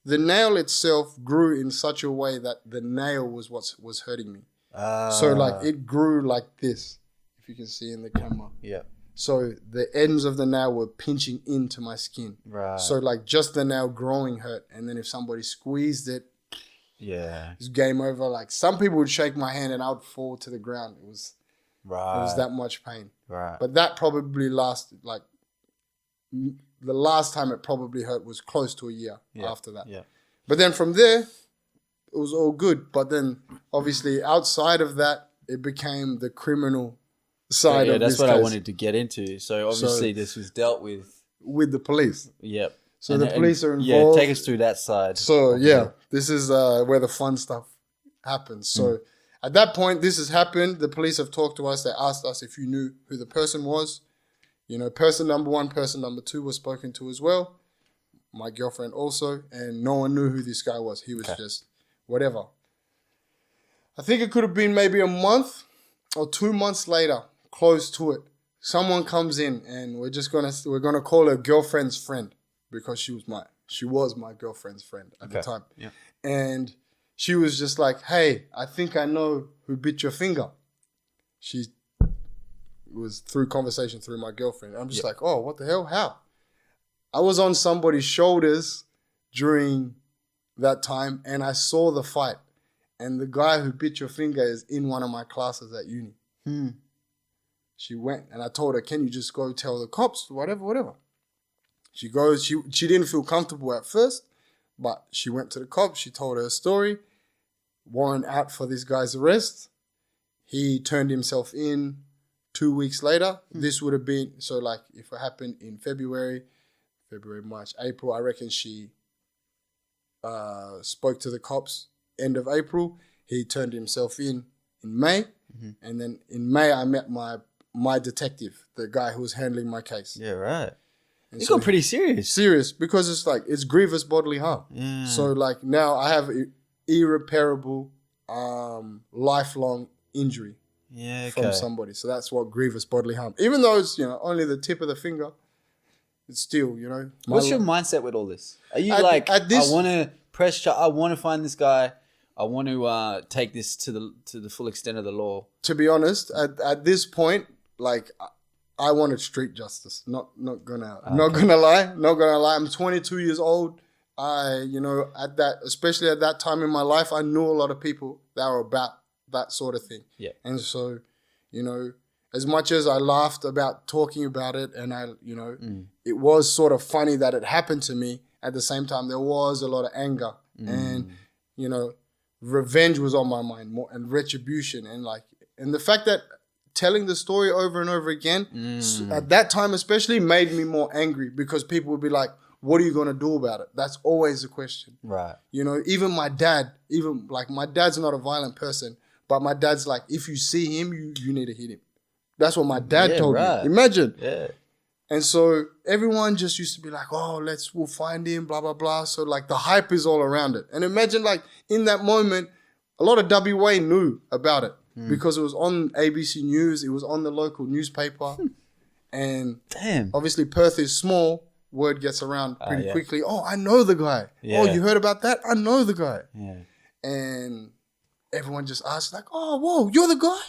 the nail itself grew in such a way that the nail was what was hurting me. So it grew like this, if you can see in the camera. Yeah. So the ends of the nail were pinching into my skin. Right. So like just the nail growing hurt. And then if somebody squeezed it, it's game over. Like some people would shake my hand and I would fall to the ground. It was that much pain. Right. But that probably lasted like the last time it probably hurt was close to a year after that. Yeah. But then from there, it was all good. But then obviously outside of that, it became the criminal side of this that's what case. I wanted to get into. So obviously this was dealt with the police. Yep. So the police are involved. Yeah, take us through that side. So this is where the fun stuff happens. So at that point, this has happened. The police have talked to us. They asked us if you knew who the person was. You know, person number 1, person number 2 was spoken to as well. My girlfriend also, and no one knew who this guy was. He was just whatever. I think it could have been maybe a month or 2 months later, close to it. Someone comes in, and we're gonna call her girlfriend's friend because she was my girlfriend's friend at the time. Yeah. And she was just like, "Hey, I think I know who bit your finger." She was through conversation through my girlfriend. I'm just like, "Oh, what the hell? How?" I was on somebody's shoulders during that time, and I saw the fight. And the guy who bit your finger is in one of my classes at uni. She went, and I told her, "Can you just go tell the cops?" Whatever. She goes, she didn't feel comfortable at first, but she went to the cops. She told her story. Warrant out for this guy's arrest. He turned himself in 2 weeks later. This would have been, so like if it happened in February, March, April, I reckon she spoke to the cops end of April. He turned himself in May. And then in May, I met my detective, the guy who was handling my case. Yeah, right. And It got pretty serious. Serious, because it's grievous bodily harm. Yeah. So like now I have irreparable, lifelong injury from somebody. So that's what grievous bodily harm. Even though it's only the tip of the finger, it's still What's your mindset with all this? Are you I want to I want to find this guy. I want to take this to the full extent of the law. To be honest, at this point, like I wanted street justice. Not gonna lie. I'm 22 years old. Especially at that time in my life, I knew a lot of people that were about that sort of thing. Yeah. And so, as much as I laughed about talking about it, and it was sort of funny that it happened to me. At the same time, there was a lot of anger and revenge was on my mind more, and retribution, and the fact that telling the story over and over again at that time especially made me more angry, because people would be like, "What are you going to do about it?" That's always a question. Right. Even my dad, my dad's not a violent person, but my dad's like, if you see him, you need to hit him. That's what my dad told me. Imagine. Yeah. And so everyone just used to be like, "Oh, we'll find him, blah, blah, blah." So like the hype is all around it. And imagine like in that moment, a lot of WA knew about it because it was on ABC News. It was on the local newspaper. And obviously Perth is small. Word gets around pretty quickly. "Oh, I know the guy." Yeah. "Oh, you heard about that?" "I know the guy." Yeah. And everyone just asked like, "Oh, whoa, you're the guy?"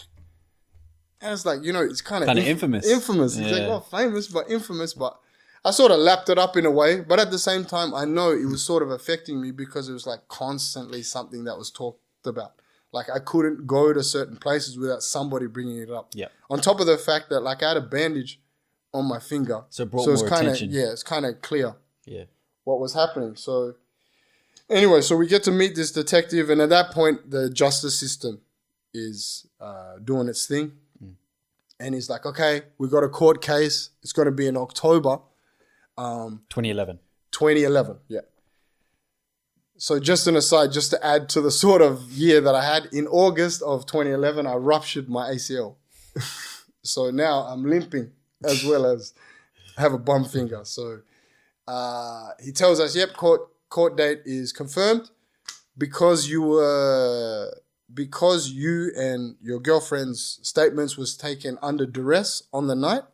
And it's like, it's kind of infamous. Infamous. It's like, not famous, but infamous. But I sort of lapped it up in a way. But at the same time, I know it was sort of affecting me because it was like constantly something that was talked about. Like I couldn't go to certain places without somebody bringing it up. Yeah. On top of the fact that like I had a bandage on my finger. So it brought more attention. It's kind of clear what was happening. So anyway, so we get to meet this detective. And at that point, the justice system is doing its thing. And he's like, "Okay, we got a court case. It's going to be in October. 2011. 2011, yeah. So just an aside, just to add to the sort of year that I had, in August of 2011, I ruptured my ACL. So now I'm limping as well as have a bum finger. So he tells us, "Yep, court date is confirmed. Because you and your girlfriend's statements was taken under duress on the night,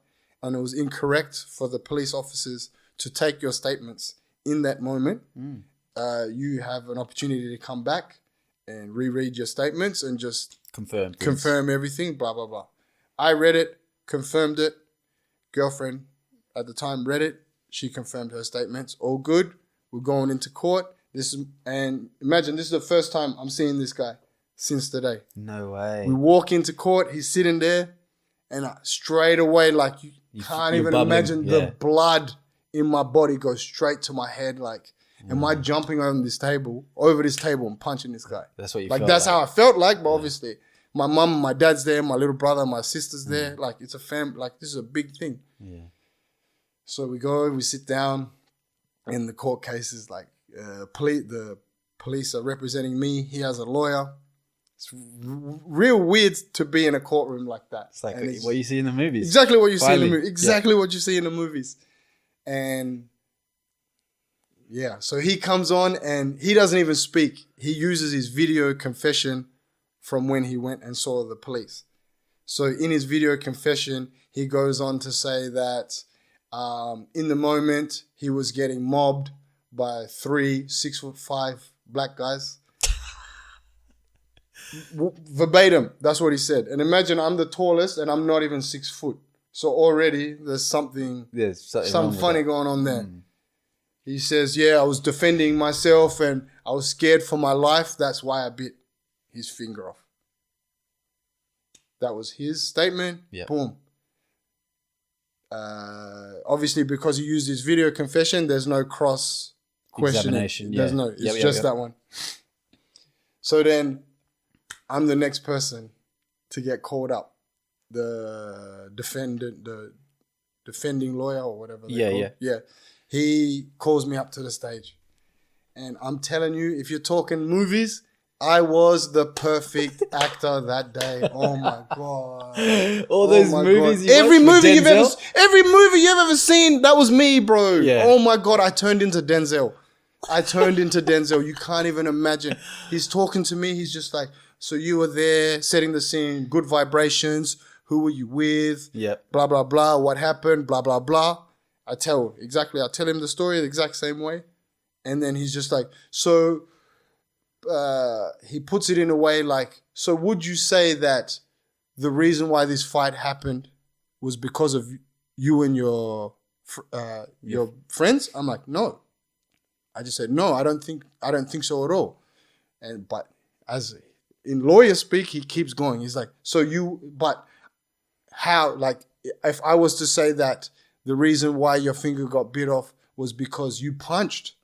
and it was incorrect for the police officers to take your statements in that moment. You have an opportunity to come back and reread your statements and just confirm everything, blah, blah, blah." I read it, confirmed it, girlfriend at the time read it. She confirmed her statements. All good. We're going into court. And imagine this is the first time I'm seeing this guy since the day. No way. We walk into court. He's sitting there, and straight away, like you can't even imagine the blood in my body goes straight to my head. Like, am I jumping over this table, and punching this guy? That's what you like. Felt That's like. how I felt like. But obviously, my mum, and my dad's there, my little brother, my sister's there. Like, it's a family. Like, this is a big thing. Yeah. So we sit down, and the court case is like, the police are representing me. He has a lawyer. It's real weird to be in a courtroom like that. It's like what you see in the movies. Exactly what you see in the movies. Exactly what you see in the movies. And yeah, so he comes on and he doesn't even speak. He uses his video confession from when he went and saw the police. So in his video confession, he goes on to say that in the moment he was getting mobbed by 3 6'5" black guys. Verbatim, that's what he said. And imagine I'm the tallest and I'm not even 6 foot. So already there's something funny going on there. He says, I was defending myself and I was scared for my life. That's why I bit his finger off. That was his statement. Yep. Boom. Obviously, because he used his video confession, there's no cross questioning. There's no. It's just that one. So then, I'm the next person to get called up. The defending lawyer or whatever. Yeah. He calls me up to the stage, and I'm telling you, if you're talking movies, I was the perfect actor that day. Oh my god! All those movies. Every movie you've ever seen, that was me, bro. Yeah. Oh my god! I turned into Denzel. You can't even imagine. He's talking to me. He's just like, so you were there, setting the scene, good vibrations. Who were you with? Yep. Blah blah blah. What happened? Blah blah blah. I tell him the story the exact same way, and then he's just like, so. He puts it in a way like, so would you say that the reason why this fight happened was because of you and your friends? I'm like, no. I just said, no, I don't think so at all. But as in lawyer speak, he keeps going. He's like, but how, like, if I was to say that the reason why your finger got bit off was because you punched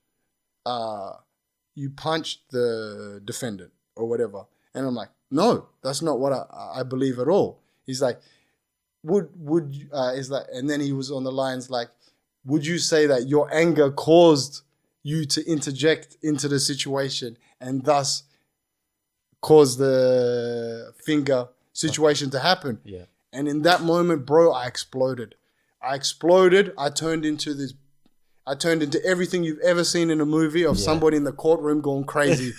the defendant or whatever. And I'm like, no, that's not what I believe at all. He's like, and then he was on the lines like, would you say that your anger caused you to interject into the situation and thus cause the finger situation to happen? Yeah. And in that moment, bro, I exploded. I turned into everything you've ever seen in a movie of somebody in the courtroom going crazy.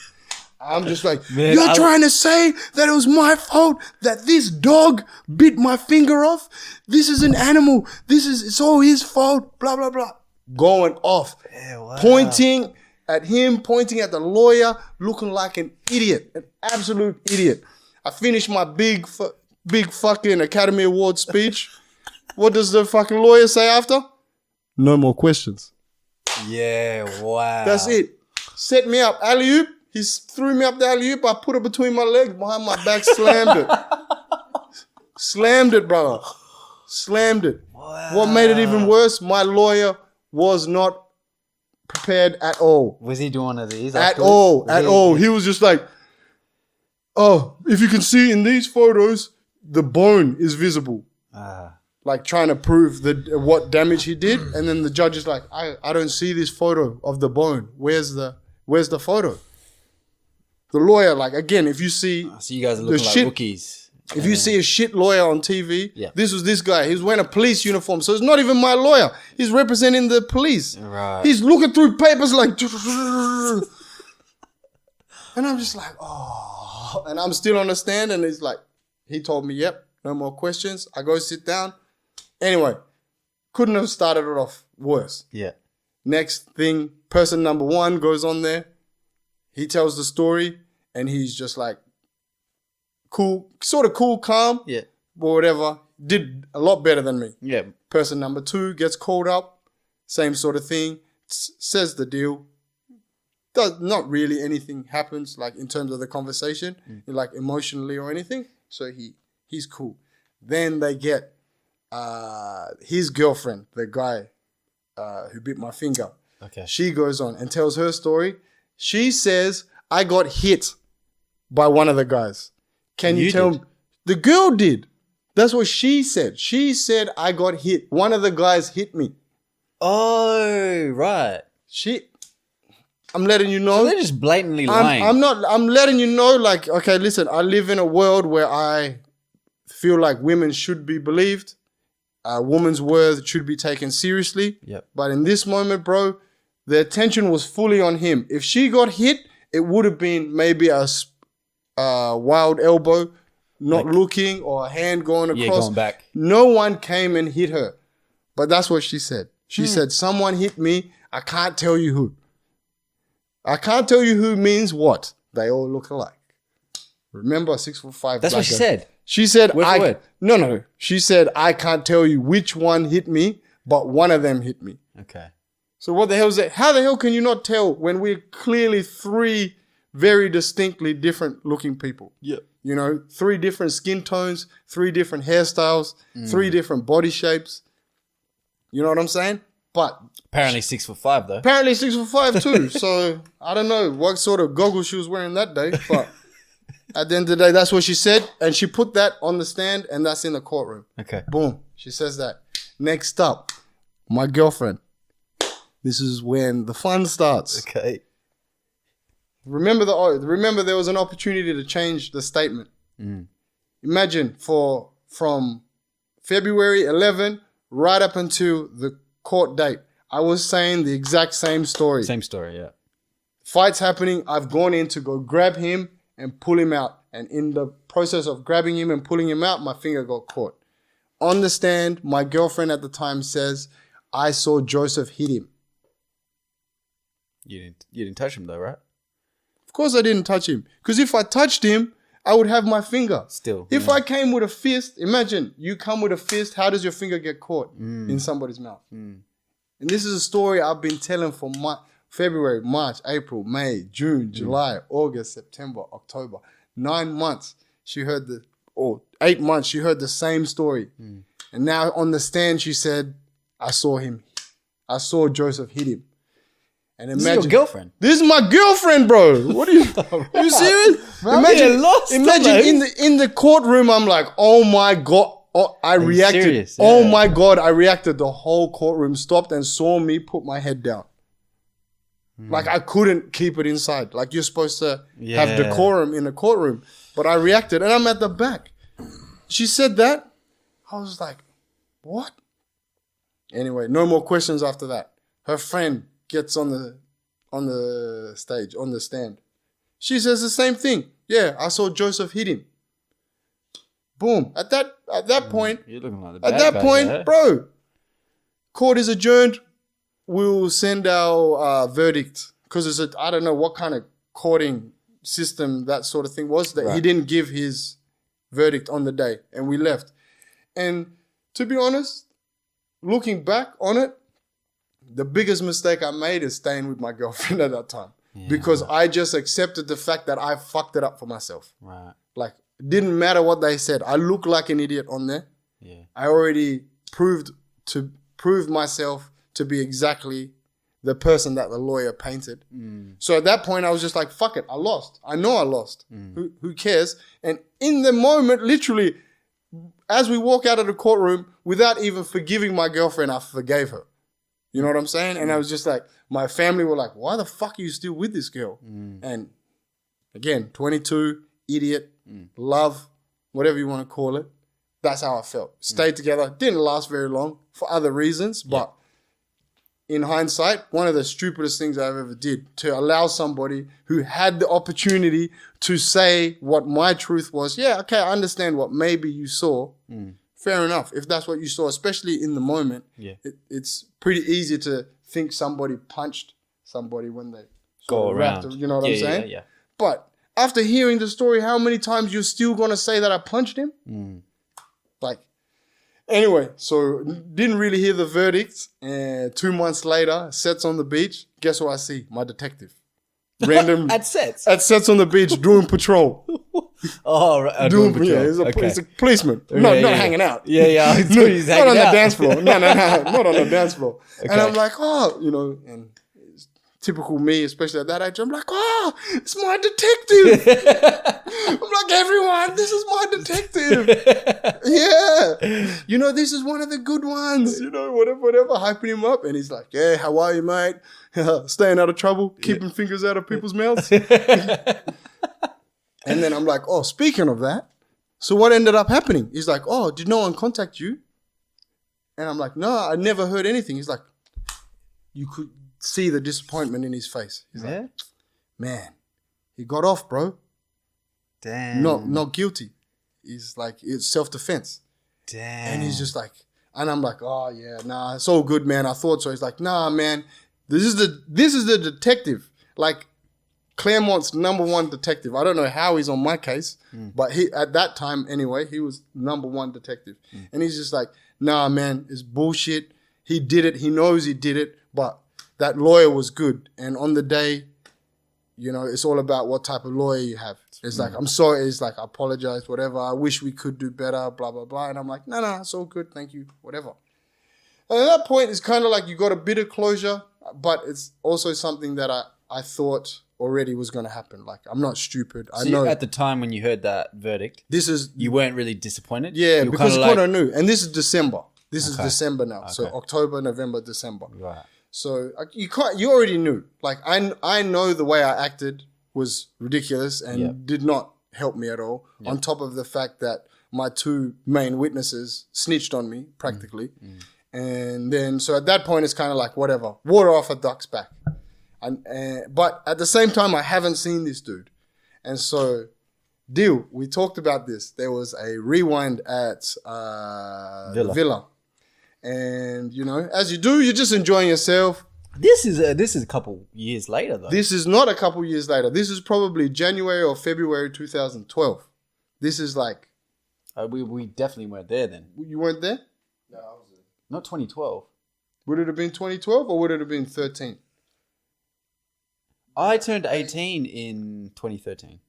I'm just like, man, you're trying to say that it was my fault that this dog bit my finger off? This is an animal. It's all his fault. Blah, blah, blah. Going off. Yeah, wow. Pointing at him, pointing at the lawyer, looking like an idiot, an absolute idiot. I finished my big fucking Academy Award speech. What does the fucking lawyer say after? No more questions. Yeah, wow. That's it. Set me up. Alley-oop. He threw me up the alley-oop. I put it between my legs, behind my back, slammed it. Slammed it, brother. Slammed it. Wow. What made it even worse, my lawyer was not prepared at all. Was he doing one of these? At all. He was just like, oh, if you can see in these photos, the bone is visible. Like trying to prove what damage he did. And then the judge is like, I don't see this photo of the bone. Where's the photo? The lawyer, like, again, if you see... So you guys are looking like rookies. If you see a shit lawyer on TV, this was this guy. He's wearing a police uniform. So it's not even my lawyer. He's representing the police. Right. He's looking through papers like... And I'm just like, oh. And I'm still on the stand and he's like, he told me, yep, no more questions. I go sit down. Anyway, couldn't have started it off worse. Yeah. Next thing, person number 1 goes on there. He tells the story and he's just like cool, sort of cool, calm. Yeah. But whatever. did a lot better than me. Yeah. Person number 2 gets called up, same sort of thing, says the deal. Does not really anything happens like in terms of the conversation, like emotionally or anything. So he's cool. Then they get his girlfriend, the guy who bit my finger. Okay. She goes on and tells her story. She says, I got hit by one of the guys. Can you tell me? The girl did. That's what she said. She said, I got hit. One of the guys hit me. Oh, right. I'm letting you know. So they're just blatantly lying. I'm letting you know, like, okay, listen, I live in a world where I feel like women should be believed. A woman's word should be taken seriously. Yep. But in this moment, bro, the attention was fully on him. If she got hit, it would have been maybe a wild elbow, not looking, or a hand going across. Yeah, going back. No one came and hit her. But that's what she said. She said, someone hit me. I can't tell you who. I can't tell you who means what. They all look alike. Remember, 6'5". That's what she said. She said, word for word. No. She said, I can't tell you which one hit me, but one of them hit me. Okay. So what the hell is that? How the hell can you not tell when we're clearly 3 very distinctly different looking people? Yeah. 3 different skin tones, 3 different hairstyles, 3 different body shapes. You know what I'm saying? But apparently 6'5" though. Apparently 6'5" too. So I don't know what sort of goggles she was wearing that day, but at the end of the day, that's what she said, and she put that on the stand, and that's in the courtroom. Okay. Boom. She says that. Next up, my girlfriend. This is when the fun starts. Okay. Remember there was an opportunity to change the statement. Imagine from February 11 right up until the court date, I was saying the exact same story. Same story, yeah. Fight's happening. I've gone in to go grab him and pull him out. And in the process of grabbing him and pulling him out, my finger got caught. On the stand, my girlfriend at the time says, I saw Joseph hit him. You didn't touch him though, right? Of course I didn't touch him. Because if I touched him, I would have my finger. Still. If I came with a fist, imagine you come with a fist, how does your finger get caught in somebody's mouth? And this is a story I've been telling for February, March, April, May, June, July, August, September, October. 9 months, 8 months, she heard the same story. And now on the stand, she said, I saw him. I saw Joseph hit him. And imagine, this is your girlfriend. This is my girlfriend, bro. What are you? Are you serious? Imagine in the courtroom. I'm like, oh my god! I reacted. Serious? Yeah. Oh my god! I reacted. The whole courtroom stopped and saw me put my head down. Like I couldn't keep it inside. Like you're supposed to have decorum in a courtroom, but I reacted, and I'm at the back. She said that. I was like, what? Anyway, no more questions after that. Her friend gets on the stage, on the stand. She says the same thing. Yeah, I saw Joseph hit him. Boom. At that point, you're looking like the bad guy, bro, court is adjourned. We'll send our verdict because I don't know what kind of courting system that sort of thing was that he didn't give his verdict on the day, and we left. And to be honest, looking back on it, the biggest mistake I made is staying with my girlfriend at that time because I just accepted the fact that I fucked it up for myself. Right. Like, it didn't matter what they said. I looked like an idiot on there. Yeah. I already proved myself to be exactly the person that the lawyer painted. So at that point, I was just like, fuck it. I lost. I know I lost. Who cares? And in the moment, literally, as we walk out of the courtroom, without even forgiving my girlfriend, I forgave her. You know what I'm saying? And I was just like, my family were like, why the fuck are you still with this girl? And again, 22, idiot, love, whatever you want to call it. That's how I felt. Stayed together. Didn't last very long for other reasons. But in hindsight, one of the stupidest things I've ever did to allow somebody who had the opportunity to say what my truth was. Yeah, okay, I understand what maybe you saw. Fair enough. If that's what you saw, especially in the moment, it's pretty easy to think somebody punched somebody when they go around. You know what I'm saying? Yeah. But after hearing the story, how many times you're still going to say that I punched him? Like, Anyway, so didn't really hear the verdict. And 2 months later, sets on the beach. Guess what I see? My detective. Random At sets on the beach doing patrol. Oh, right. Doing patrol. Yeah, he's a policeman. Not hanging out. Yeah. He's not on the dance floor. No, not on the dance floor. Okay. And I'm like, oh, and it's typical me, especially at that age. I'm like, oh, it's my detective. I'm like, everyone, this is my detective. Yeah. This is one of the good ones. Whatever, hyping him up. And he's like, yeah, how are you, mate? Staying out of trouble, keeping fingers out of people's mouths. And then I'm like, oh, speaking of that, so what ended up happening? He's like, oh, did no one contact you? And I'm like, no, I never heard anything. He's like, you could see the disappointment in his face. He's like, man, he got off, bro. Damn. Not guilty. He's like, it's self-defense. Damn. And he's just like, and I'm like, oh yeah, nah, it's all good, man. I thought so. He's like, nah, man, this is the detective. Like, Claremont's #1 detective. I don't know how he's on my case, but he at that time anyway, he was #1 detective. And he's just like, nah, man, it's bullshit. He did it. He knows he did it, but that lawyer was good. And on the day, it's all about what type of lawyer you have. It's like, I'm sorry. It's like, I apologize, whatever. I wish we could do better, blah, blah, blah. And I'm like, no, it's all good. Thank you, whatever. And at that point, it's kind of like you got a bit of closure, but it's also something that I thought already was going to happen. Like, I'm not stupid. So I know. At the time when you heard that verdict, you weren't really disappointed? Yeah, because it's kind of new. And this is December. This is December now. Okay. So October, November, December. Right. So you already knew. Like, I know the way I acted was ridiculous and did not help me at all. Yep. On top of the fact that my 2 main witnesses snitched on me practically. And then, so at that point, it's kind of like, whatever, water off a duck's back. But at the same time, I haven't seen this dude. And so, we talked about this. There was a rewind at Villa. And, as you do, you're just enjoying yourself. This is a couple years later, though. This is not a couple years later. This is probably January or February 2012. This is like... we definitely weren't there then. You weren't there? No, I was there. Not 2012. Would it have been 2012 or would it have been 13? I turned 18 in 2013.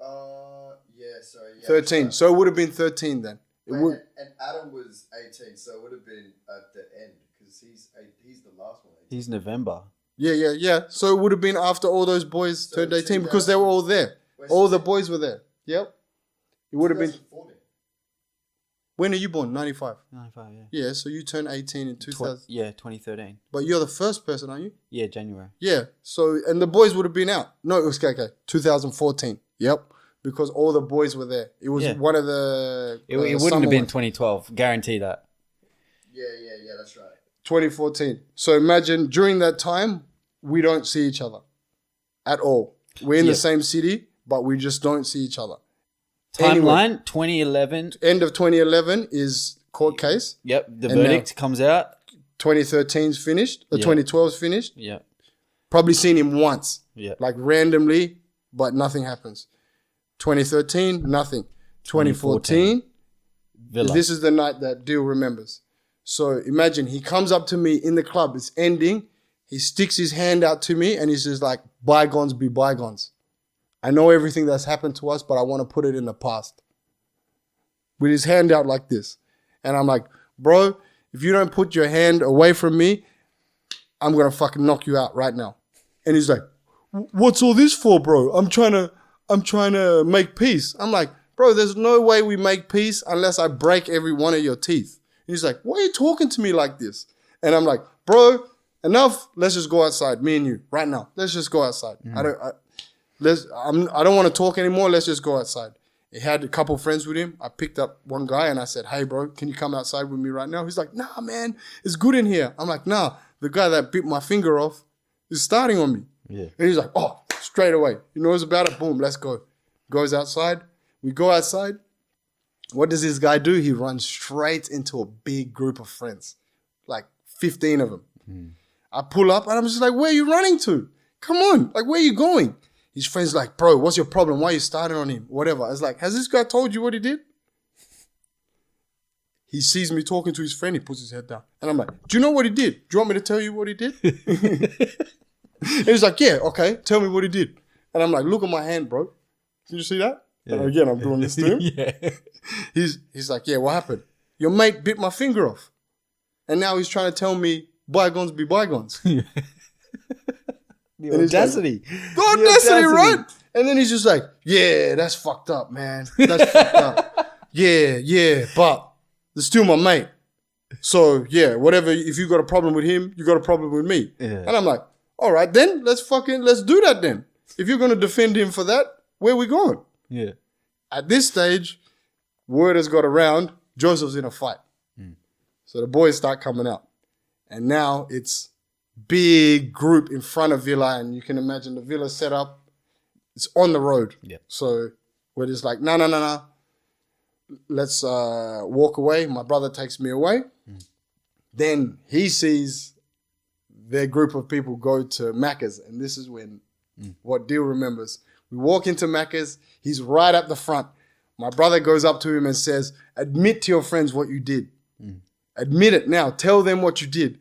Yeah, sorry. Yeah, 13. So it would have been 13 then. And Adam was 18, so it would have been at the end because he's the last one. 18. He's November. Yeah. So it would have been after all those boys turned 18 because they were all there. All the boys were there. Yep. It would have been... When are you born? 95? 95, yeah. Yeah, so you turned 18 in 2000. 2013. But you're the first person, aren't you? Yeah, January. Yeah, so, and the boys would have been out. No, it was okay. 2014. Yep, because all the boys were there. It was one of the... It wouldn't have been 2012. Guarantee that. Yeah, that's right. 2014. So imagine, during that time, we don't see each other at all. We're in the same city, but we just don't see each other. Timeline, anyway, 2011. End of 2011 is court case. Yep, the verdict comes out. 2013's finished. The 2012's finished. Yeah. Probably seen him once. Yeah. Like randomly, but nothing happens. 2013, nothing. 2014, Villa. This is the night that Deal remembers. So imagine he comes up to me in the club. It's ending. He sticks his hand out to me and he's just like, bygones be bygones. I know everything that's happened to us, but I want to put it in the past. With his hand out like this. And I'm like, bro, if you don't put your hand away from me, I'm going to fucking knock you out right now. And he's like, what's all this for, bro? I'm trying to make peace. I'm like, bro, there's no way we make peace unless I break every one of your teeth. And he's like, why are you talking to me like this? And I'm like, bro, enough. Let's just go outside, me and you, right now. Let's just go outside. I don't want to talk anymore. Let's just go outside. He had a couple friends with him. I picked up one guy and I said, hey, bro, can you come outside with me right now? He's like, nah, man, it's good in here. I'm like, nah, the guy that bit my finger off is starting on me. Yeah. And he's like, oh, straight away. He knows about it. Boom, let's go. Goes outside. We go outside. What does this guy do? He runs straight into a big group of friends, like 15 of them. I pull up and I'm just like, where are you running to? Come on, like, where are you going? His friend's like, bro, what's your problem? Why are you starting on him? Whatever. I was like, has this guy told you what he did? he sees me talking to his friend. He puts his head down. And I'm like, do you know what he did? Do you want me to tell you what he did? And he's like, yeah, okay. Tell me what he did. And I'm like, look at my hand, bro. Did you see that? Yeah. And again, I'm doing this to him. Yeah. He's like, yeah, what happened? Your mate bit my finger off. And now he's trying to tell me bygones be bygones. The audacity. Like, the audacity, right? And then he's just like, yeah, that's fucked up, man. That's fucked up. Yeah, but they're still my mate. So, yeah, whatever. If you got a problem with him, you got a problem with me. Yeah. And I'm like, all right, then let's do that then. If you're going to defend him for that, where we going? Yeah. At this stage, word has got around, Joseph's in a fight. So the boys start coming out. And now it's big group in front of Villa, and you can imagine the Villa set up. It's on the road. Yeah. So we're just like, no. Let's walk away. My brother takes me away. Then he sees their group of people go to Macca's, and this is when what Deal remembers. We walk into Macca's. He's right at the front. My brother goes up to him and says, admit to your friends what you did. Admit it now. Tell them what you did.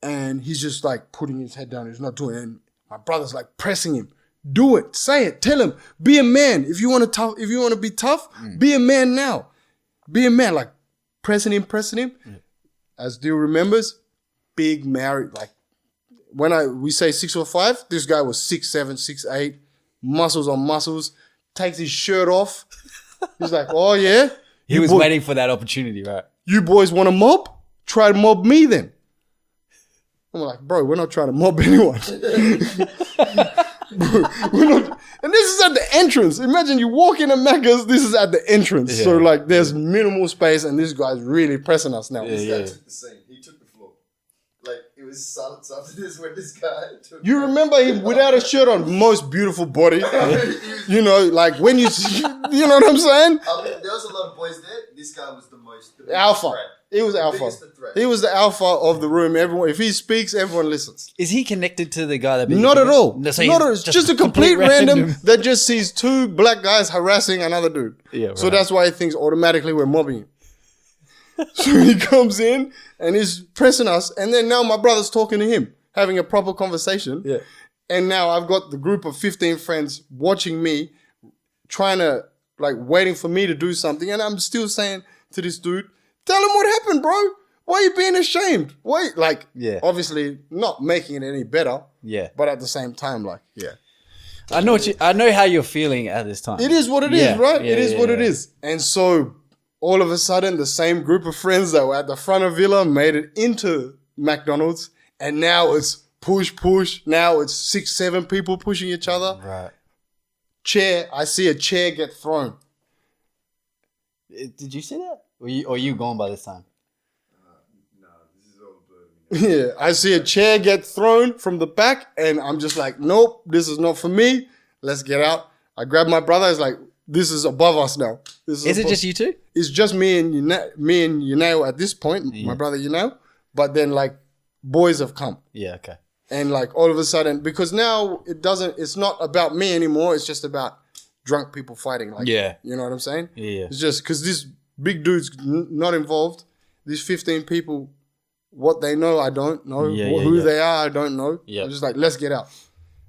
And he's just like putting his head down. He's not doing it. And my brother's like pressing him. Do it. Say it. Tell him. Be a man. If you want to be tough, be a man now. Be a man. Like pressing him. As Deal remembers, big married. Like when we say 6'5", this guy was 6'7", 6'8", muscles on muscles. Takes his shirt off. He's like, oh yeah. He was waiting for that opportunity, right? You boys want to mob? Try to mob me then. I'm like, bro, we're not trying to mob anyone. We're not, and this is at the entrance. Imagine you walk in at Macca's, this is at the entrance. Yeah. So like there's minimal space and this guy's really pressing us now. This guy took the scene. He took the floor. Like it was silence after this when this guy took You remember him without a shirt on, most beautiful body. You know, like when you know what I'm saying? I mean, there was a lot of boys there. This guy was the alpha. Threat. He was alpha. He was the alpha of the room. Everyone, if he speaks, everyone listens. Is he connected to the guy that? Not at all. No, so not at all. Just a complete random that just sees two black guys harassing another dude. Yeah. Right. So that's why he thinks automatically we're mobbing him. So he comes in and he's pressing us, and then now my brother's talking to him, having a proper conversation. Yeah. And now I've got the group of 15 friends watching me, trying to waiting for me to do something, and I'm still saying to this dude, tell him what happened, bro. Why are you being ashamed? Why? Obviously not making it any better. Yeah. But at the same time, I know how you're feeling at this time. It is what it is, right? Yeah, it is what it is. And so all of a sudden, the same group of friends that were at the front of Villa made it into McDonald's, and now it's push. Now it's 6-7 people pushing each other. Right. I see a chair get thrown. Did you see that? Or you gone by this time? No, this is all blurry. Yeah, I see a chair get thrown from the back, and I'm just like, nope, this is not for me. Let's get out. I grab my brother. It's like, this is above us now. Is it just you two? It's just me and Yunao at this point, my brother Yunao. But then boys have come. Yeah, okay. And all of a sudden, because now it's not about me anymore. It's just about drunk people fighting. You know what I'm saying? Yeah. It's just because this big dude's not involved. These 15 people, what they know, I don't know. Who they are, I don't know. Yeah. I'm just like, let's get out.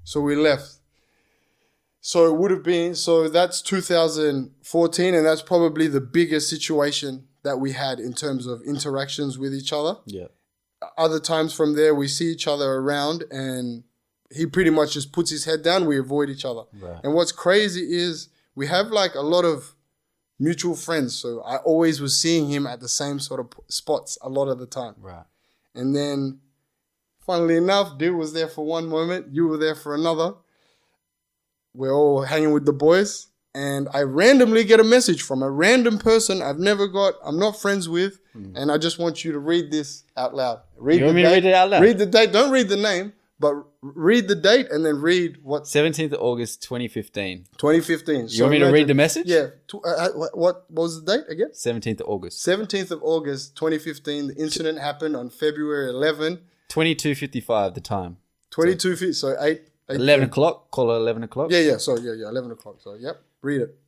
So we left. So it would have been, that's 2014, and that's probably the biggest situation that we had in terms of interactions with each other. Yeah. Other times from there, we see each other around, and he pretty much just puts his head down. We avoid each other. Right. And what's crazy is we have a lot of mutual friends. So I always was seeing him at the same sort of spots a lot of the time. Right. And then, funnily enough, Deal was there for one moment. You were there for another. We're all hanging with the boys. And I randomly get a message from a random person I'm not friends with. And I just want you to read this out loud. You want me to read it out loud? Read the date. Don't read the name, but read the date and then read what. 17th of August, 2015. 2015. You want me to read the message? Yeah. What was the date again? 17th of August. 17th of August, 2015. The incident happened on February 11. 22:55 the time. 22:50. So 8. 11 o'clock. Call it 11 o'clock. Yeah. So 11 o'clock. So yep. Read it.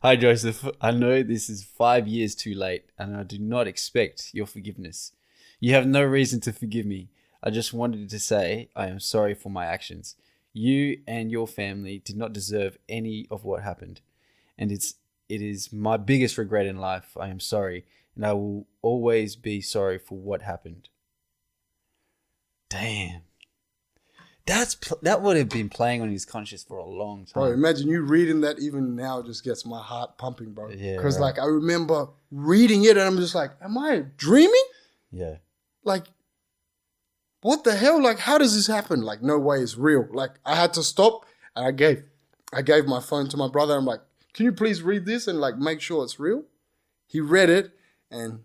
Hi, Joseph. I know this is 5 years too late, and I do not expect your forgiveness. You have no reason to forgive me. I just wanted to say I am sorry for my actions. You and your family did not deserve any of what happened, and it is my biggest regret in life. I am sorry, and I will always be sorry for what happened. Damn. That would have been playing on his conscience for a long time. Bro, imagine you reading that even now just gets my heart pumping, bro. Yeah. Because like I remember reading it and I'm just like, am I dreaming? Yeah. Like, what the hell? Like, how does this happen? Like, no way, it's real. Like, I had to stop and I gave my phone to my brother. I'm like, can you please read this and like make sure it's real? He read it and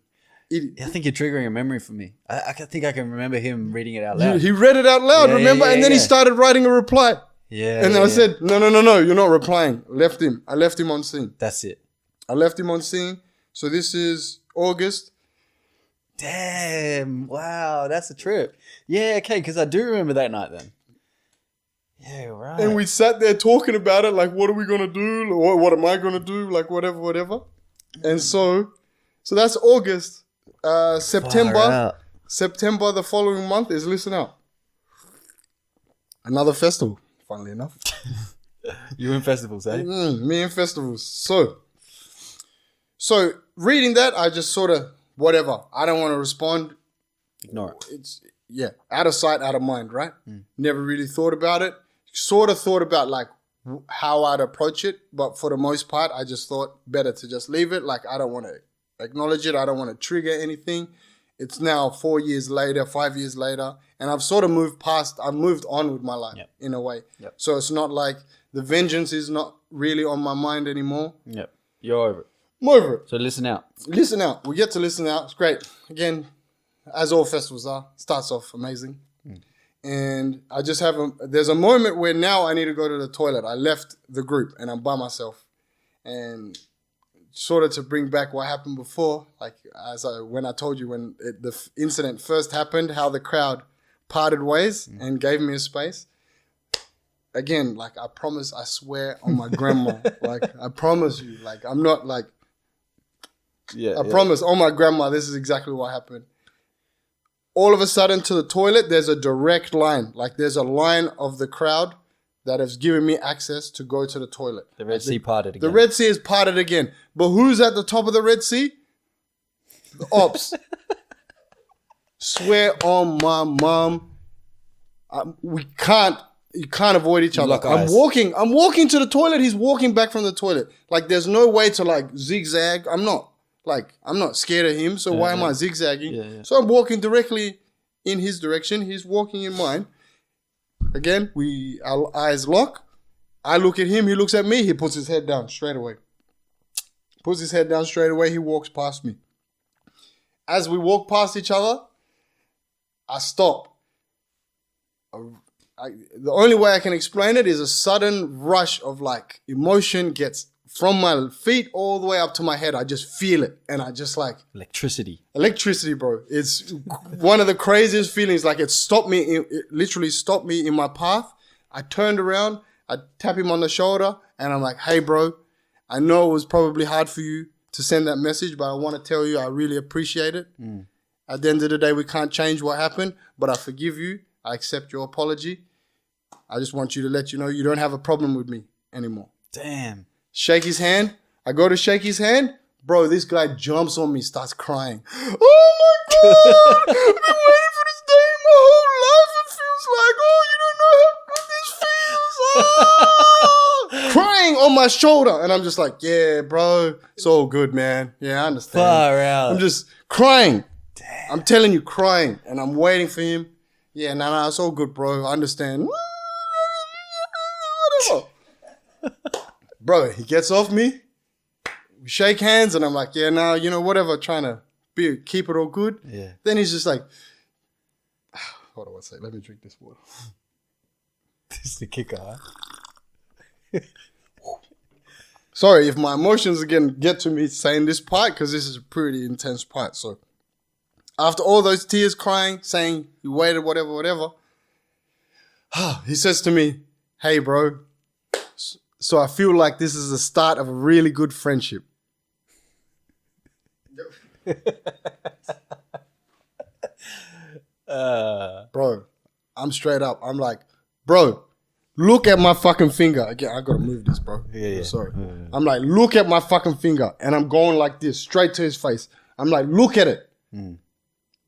I think you're triggering a memory for me. I think I can remember him reading it out loud. He read it out loud, remember? And then he started writing a reply. Yeah. And then I said, no, you're not replying. I left him on scene. That's it. I left him on scene. So this is August. Damn. Wow. That's a trip. Yeah. Okay. Because I do remember that night then. Yeah. Right. And we sat there talking about it. Like, what are we going to do? What am I going to do? Like, whatever. And so that's August. September the following month is Listen Out. Another festival, funnily enough. You in festivals, eh? Me in festivals. So reading that, I just sort of, whatever. I don't want to respond. Ignore it. It's, out of sight, out of mind, right? Never really thought about it. Sort of thought about like how I'd approach it. But for the most part, I just thought better to just leave it. Like, I don't want to acknowledge it. I don't want to trigger anything. It's now 4 years later, 5 years later, and I've sort of I've moved on with my life in a way. Yep. So it's not like the vengeance is not really on my mind anymore. Yep. You're over it. I'm over it. So listen out. Listen out. We get to listen out. It's great. Again, as all festivals are, starts off amazing. And I just there's a moment where now I need to go to the toilet. I left the group and I'm by myself. And sort of to bring back what happened before, like when I told you when the incident first happened, how the crowd parted ways and gave me a space. Again, like I swear on my grandma, like I promise you, like I'm not like, I promise on my grandma, this is exactly what happened. All of a sudden to the toilet, there's a direct line, like there's a line of the crowd that has given me access to go to the toilet. The Red Sea parted again. The Red Sea is parted again. But who's at the top of the Red Sea? The ops. Swear on my mom. You can't avoid each other. I'm walking to the toilet. He's walking back from the toilet. Like, there's no way to like zigzag. I'm not scared of him. So why am I zigzagging? Yeah. So I'm walking directly in his direction. He's walking in mine. Again, our eyes lock. I look at him. He looks at me. He puts his head down straight away. He walks past me. As we walk past each other, I stop. The only way I can explain it is a sudden rush of like emotion gets from my feet all the way up to my head. I just feel it. And I just like... Electricity, bro. It's one of the craziest feelings. Like it literally stopped me in my path. I turned around. I tap him on the shoulder. And I'm like, hey, bro, I know it was probably hard for you to send that message, but I want to tell you I really appreciate it. At the end of the day, we can't change what happened, but I forgive you. I accept your apology. I just want you to let you know you don't have a problem with me anymore. Damn. Shake his hand. I go to shake his hand. Bro, this guy jumps on me, starts crying. Oh my God! I've been waiting for this day my whole life. It feels like, you don't know how good this feels. Crying on my shoulder. And I'm just like, yeah, bro, it's all good, man. Yeah, I understand. Far out. I'm just crying. Damn. I'm telling you, crying. And I'm waiting for him. Yeah, no, it's all good, bro. I understand. Whatever. Bro, he gets off me. We shake hands, and I'm like, yeah, no, whatever, trying to keep it all good. Yeah. Then he's just like, hold on one second, let me drink this water. This is the kicker, huh? Sorry if my emotions again get to me saying this part, because this is a pretty intense part. So after all those tears, crying, saying you waited, whatever, he says to me, hey, bro, So I feel like this is the start of a really good friendship. Bro, I'm straight up. I'm like, bro, look at my fucking finger. Again, I gotta move this, bro. Yeah. Sorry. I'm like, look at my fucking finger. And I'm going like this, straight to his face. I'm like, look at it.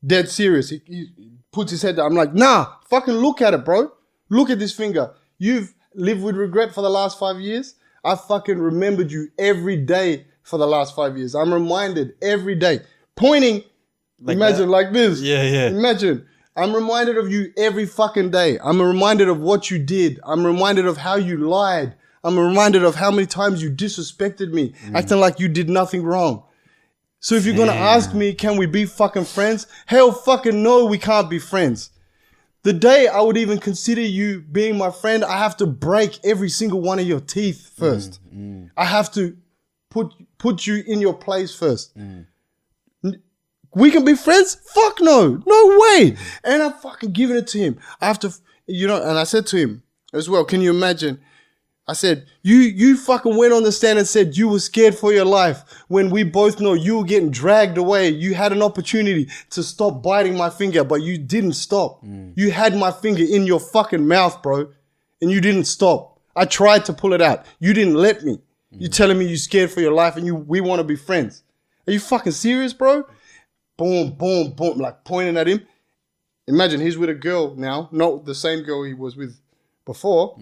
Dead serious. He puts his head down. I'm like, nah, fucking look at it, bro. Look at this finger. You've lived with regret for the last 5 years. I fucking remembered you every day for the last 5 years. I'm reminded every day. Pointing, like imagine that? Like this. Yeah. Imagine. I'm reminded of you every fucking day. I'm reminded of what you did. I'm reminded of how you lied. I'm reminded of how many times you disrespected me, acting like you did nothing wrong. So if you're going to ask me, can we be fucking friends? Hell fucking no, we can't be friends. The day I would even consider you being my friend, I have to break every single one of your teeth first. I have to put you in your place first. We can be friends? Fuck no. No way. And I'm fucking giving it to him. I have to, and I said to him as well, can you imagine? I said, you fucking went on the stand and said you were scared for your life when we both know you were getting dragged away. You had an opportunity to stop biting my finger, but you didn't stop. You had my finger in your fucking mouth, bro, and you didn't stop. I tried to pull it out. You didn't let me. You're telling me you're scared for your life and we want to be friends. Are you fucking serious, bro? Boom, boom, boom, like pointing at him. Imagine he's with a girl now, not the same girl he was with before.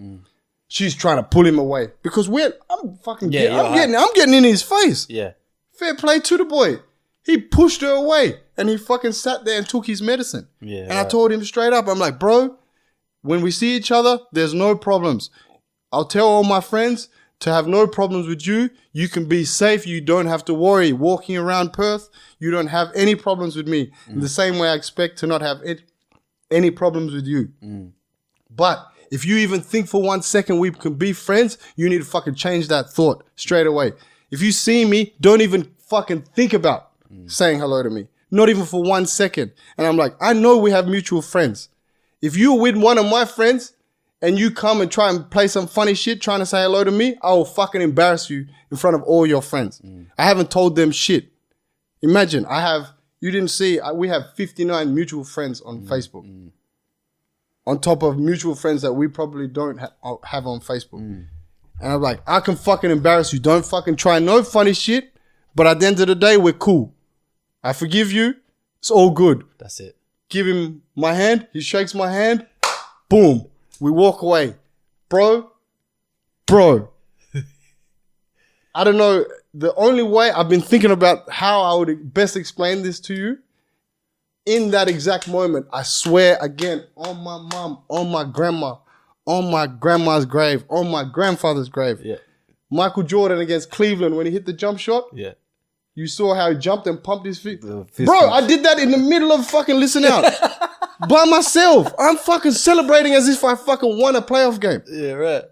She's trying to pull him away because I'm getting in his face. Yeah. Fair play to the boy. He pushed her away and he fucking sat there and took his medicine. Yeah. And I told him straight up, I'm like, bro, when we see each other, there's no problems. I'll tell all my friends to have no problems with you. You can be safe. You don't have to worry. Walking around Perth, you don't have any problems with me. In the same way I expect to not have any problems with you. But if you even think for 1 second we can be friends, you need to fucking change that thought straight away. If you see me, don't even fucking think about saying hello to me. Not even for 1 second. And I'm like, I know we have mutual friends. If you're with one of my friends and you come and try and play some funny shit trying to say hello to me, I will fucking embarrass you in front of all your friends. I haven't told them shit. Imagine, you didn't see, we have 59 mutual friends on Facebook. On top of mutual friends that we probably don't have on Facebook. And I'm like, I can fucking embarrass you. Don't fucking try no funny shit. But at the end of the day, we're cool. I forgive you. It's all good. That's it. Give him my hand. He shakes my hand. Boom. We walk away. Bro. I don't know. The only way I've been thinking about how I would best explain this to you. In that exact moment, I swear again, on my mom, on my grandma, on my grandma's grave, on my grandfather's grave. Yeah. Michael Jordan against Cleveland when he hit the jump shot. Yeah. You saw how he jumped and pumped his feet. Bro, punch. I did that in the middle of fucking Listen Out. By myself. I'm fucking celebrating as if I fucking won a playoff game. Yeah, right.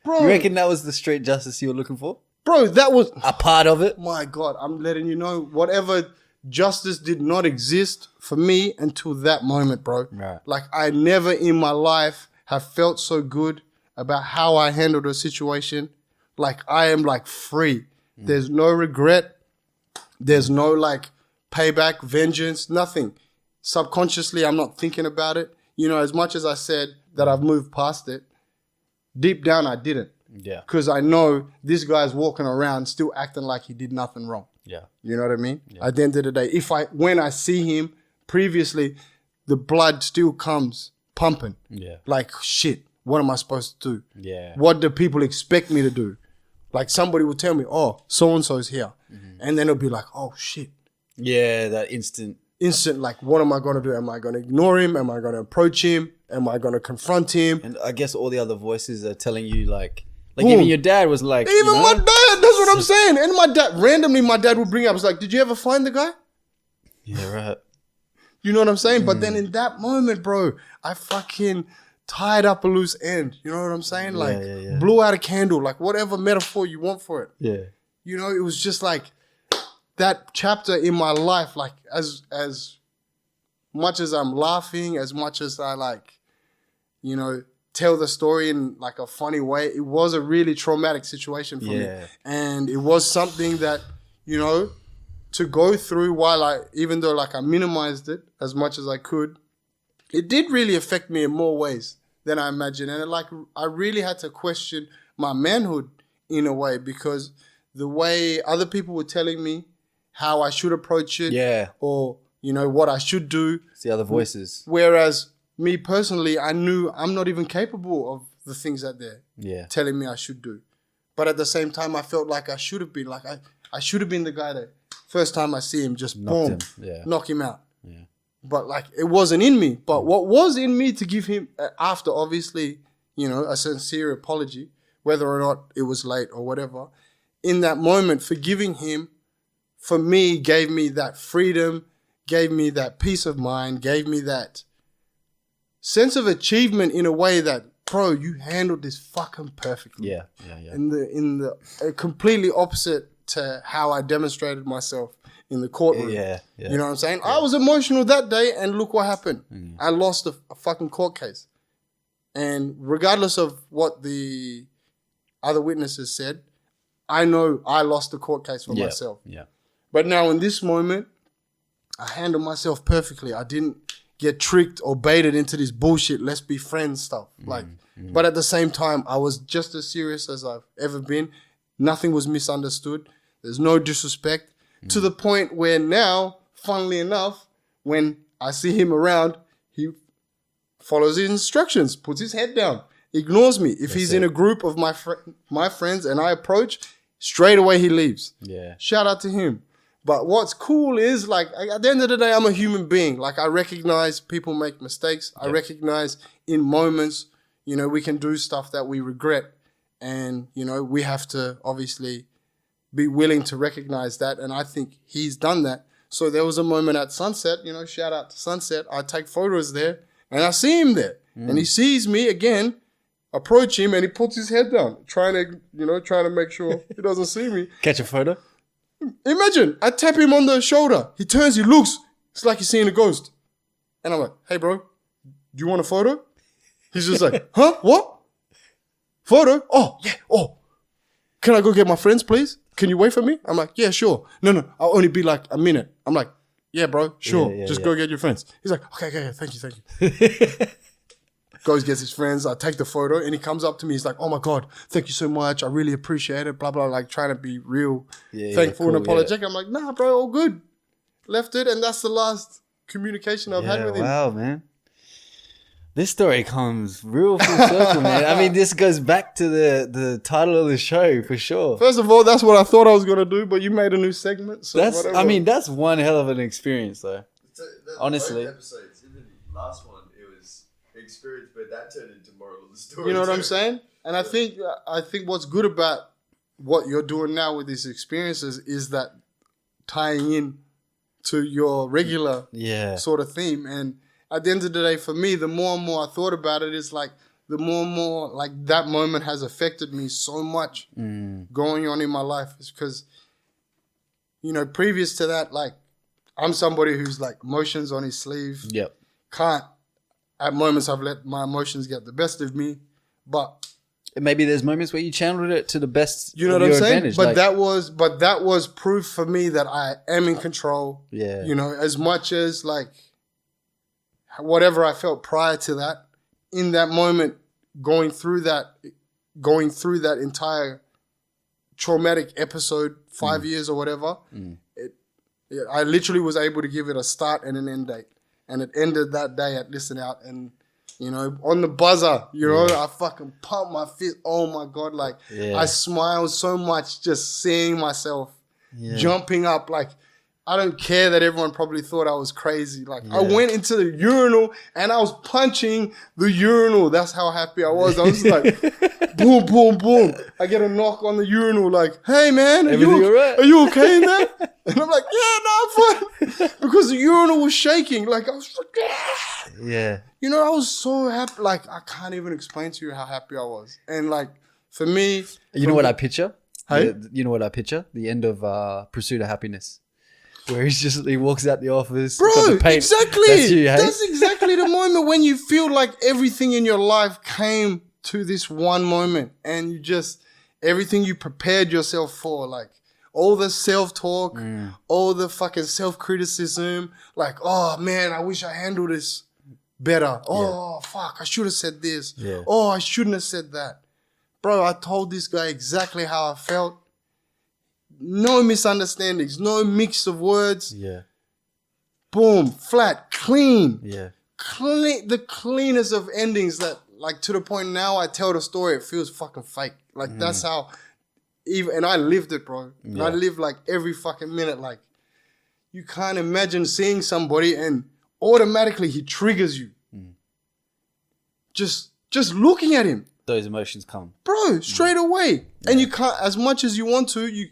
Bro. You reckon that was the street justice you were looking for? Bro, that was a part of it. My God, I'm letting you know, whatever justice did not exist for me until that moment, bro. Right. Like, I never in my life have felt so good about how I handled a situation. Like, I am like free. There's no regret. There's no like payback, vengeance, nothing. Subconsciously, I'm not thinking about it. As much as I said that I've moved past it, deep down I didn't. Yeah. Because I know this guy's walking around still acting like he did nothing wrong. Yeah. You know what I mean? Yeah. At the end of the day, when I see him previously, the blood still comes pumping. Yeah. Like, shit, what am I supposed to do? Yeah. What do people expect me to do? Like, somebody will tell me, oh, so-and-so's here. And then it'll be like, oh, shit. Yeah, that instant, like, what am I going to do? Am I going to ignore him? Am I going to approach him? Am I going to confront him? And I guess all the other voices are telling you like even your dad was like, even my dad, that's what I'm saying. And my dad would bring up, it's like, did you ever find the guy? Yeah, right. You know what I'm saying? But then in that moment, bro, I fucking tied up a loose end. You know what I'm saying? Like, blew out a candle, like whatever metaphor you want for it. Yeah. It was just like that chapter in my life, like as much as I'm laughing, as much as I like, tell the story in like a funny way. It was a really traumatic situation for me. And it was something that, you know, to go through while even though like I minimized it as much as I could, it did really affect me in more ways than I imagined. And I really had to question my manhood in a way, because the way other people were telling me how I should approach it, or, you know, what I should do. It's the other voices. Whereas me personally, I knew I'm not even capable of the things that they're telling me I should do. But at the same time, I felt like I should have been. Like I should have been the guy that first time I see him, just knock him out. Yeah. But like it wasn't in me. But what was in me to give him, after obviously, you know, a sincere apology, whether or not it was late or whatever, in that moment, forgiving him, for me, gave me that freedom, gave me that peace of mind, gave me that sense of achievement in a way that, bro, you handled this fucking perfectly. Yeah. In the completely opposite to how I demonstrated myself in the courtroom. You know what I'm saying? I was emotional that day, and look what happened. I lost a fucking court case. And regardless of what the other witnesses said, I know I lost the court case for myself. But now in this moment, I handled myself perfectly. I didn't get tricked or baited into this bullshit, let's be friends stuff. But at the same time, I was just as serious as I've ever been. Nothing was misunderstood. There's no disrespect. To the point where now, funnily enough, when I see him around, he follows his instructions, puts his head down, ignores me. If he's in a group of my friends and I approach, straight away he leaves. Shout out to him. But what's cool is, like, at the end of the day, I'm a human being. Like, I recognize people make mistakes. I recognize in moments, you know, we can do stuff that we regret. And, you know, we have to obviously be willing to recognize that. And I think he's done that. So there was a moment at Sunset, you know, shout out to Sunset. I take photos there and I see him there. And he sees me again, approach him, and he puts his head down, trying to make sure he doesn't see me. Catch a photo? Imagine, I tap him on the shoulder. He turns, he looks. It's like he's seeing a ghost. And I'm like, hey, bro, do you want a photo? He's just like, huh? What? Photo? Oh, yeah. Oh, can I go get my friends, please? Can you wait for me? I'm like, yeah, sure. No, I'll only be like a minute. I'm like, yeah, bro, sure. Just go get your friends. He's like, okay, thank you. Goes, gets his friends. I take the photo, and he comes up to me. He's like, oh my God, thank you so much. I really appreciate it. Blah, blah, like trying to be real thankful and apologetic. I'm like, nah, bro, all good. Left it, and that's the last communication I've had with him. Wow, man. This story comes real full circle, man. I mean, this goes back to the title of the show for sure. First of all, that's what I thought I was going to do, but you made a new segment. So whatever. I mean, that's one hell of an experience, though. Honestly. Both episodes, even the last one, it was experience, but that turned into moral of the story. You know what I'm saying? And I think what's good about what you're doing now with these experiences is that tying in to your regular sort of theme. And at the end of the day, for me, the more and more I thought about it, it's like the more and more like that moment has affected me so much going on in my life. It's because, you know, previous to that, like I'm somebody who's like emotions on his sleeve. At moments I've let my emotions get the best of me, but maybe there's moments where you channeled it to the best. You know what I'm saying? But that was proof for me that I am in control. Yeah. You know, as much as like whatever I felt prior to that, in that moment, going through that entire traumatic episode, 5 years or whatever, I literally was able to give it a start and an end date. And it ended that day at Listen Out. And, you know, on the buzzer, you know, I fucking pumped my fist. Oh, my God. Like, I smiled so much just seeing myself jumping up. Like, I don't care that everyone probably thought I was crazy. Like, I went into the urinal and I was punching the urinal. That's how happy I was. I was like, boom, boom, boom. I get a knock on the urinal like, hey, man, are you okay in there? And I'm like, yeah, no, I'm fine. Because the urinal was shaking. Like, I was like, yeah. You know, I was so happy. Like, I can't even explain to you how happy I was. And, like, for me... You know what I picture? Hey? You know what I picture? The end of Pursuit of Happiness. Where he walks out the office. Bro, got the paint. exactly. That's you, hey? That's exactly the moment when you feel like everything in your life came to this one moment, and you just everything you prepared yourself for, like all the self-talk, all the fucking self-criticism, like, oh man, I wish I handled this better. Oh fuck, I should have said this. Yeah. Oh, I shouldn't have said that. Bro, I told this guy exactly how I felt. No misunderstandings, no mix of words. Yeah. Boom, flat, clean. Yeah. The cleanest of endings that, like, to the point now I tell the story, it feels fucking fake. Like, that's how, and I lived it, bro. And I lived, like, every fucking minute. Like, you can't imagine seeing somebody and automatically he triggers you. Just looking at him. Those emotions come. Bro, straight away. And you can't, as much as you want to,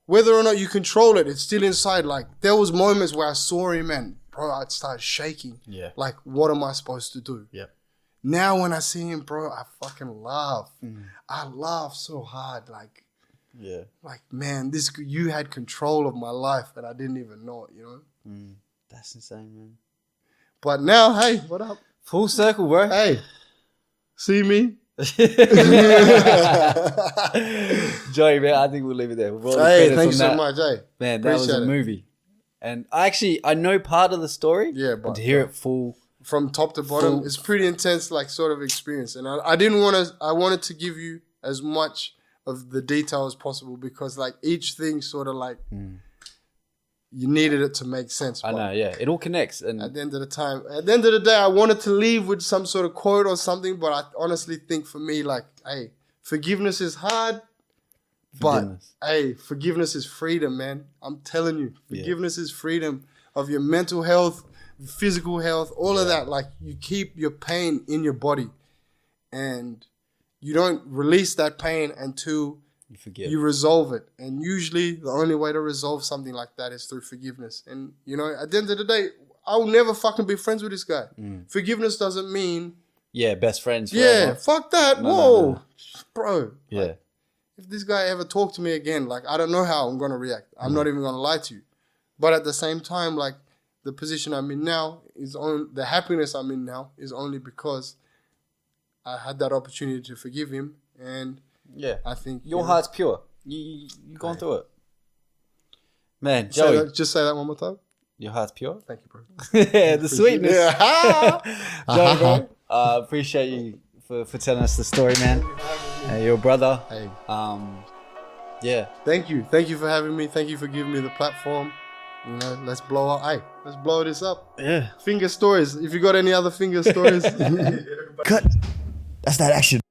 whether or not you control it, it's still inside. Like, there was moments where I saw him and, bro, I'd start shaking. Yeah. Like, what am I supposed to do? Yeah. Now when I see him, bro, I fucking laugh. I laugh so hard. Like, man, you had control of my life and I didn't even know it, you know? That's insane, man. But now, hey, what up? Full circle, bro. Hey, see me? Joey, man, I think we'll leave it there. Hey, thank you so much, hey. Man, that was a movie. And I know part of the story. Yeah, but to hear it full. From top to bottom, it's pretty intense, like, sort of experience. And I didn't want to, I wanted to give you as much of the detail as possible because, like, each thing sort of, like, you needed it to make sense. I know, yeah. It all connects. And at the end of the day, I wanted to leave with some sort of quote or something, but I honestly think for me, like, hey, forgiveness is hard, but, hey, forgiveness is freedom, man. I'm telling you, forgiveness is freedom of your mental health, physical health, all of that. Like, you keep your pain in your body and you don't release that pain until you resolve it. And usually the only way to resolve something like that is through forgiveness. And, you know, at the end of the day, I'll never fucking be friends with this guy. Forgiveness doesn't mean... Yeah, best friends forever. Yeah, fuck that. No. Bro. Yeah. Like, if this guy ever talked to me again, like, I don't know how I'm going to react. I'm not even going to lie to you. But at the same time, like, the position I'm in now the happiness I'm in now is only because I had that opportunity to forgive him. And I think your heart's pure. You've gone through it. Man, Joey. Just say that one more time. Your heart's pure? Thank you, bro. Yeah, the sweetness. Yeah. Joey, bro, appreciate you for telling us the story, man. Your brother. Hey. Yeah. Thank you. Thank you for having me. Thank you for giving me the platform. You know, let's blow this up. Yeah. Finger stories. If you got any other finger stories. Cut. That's that action.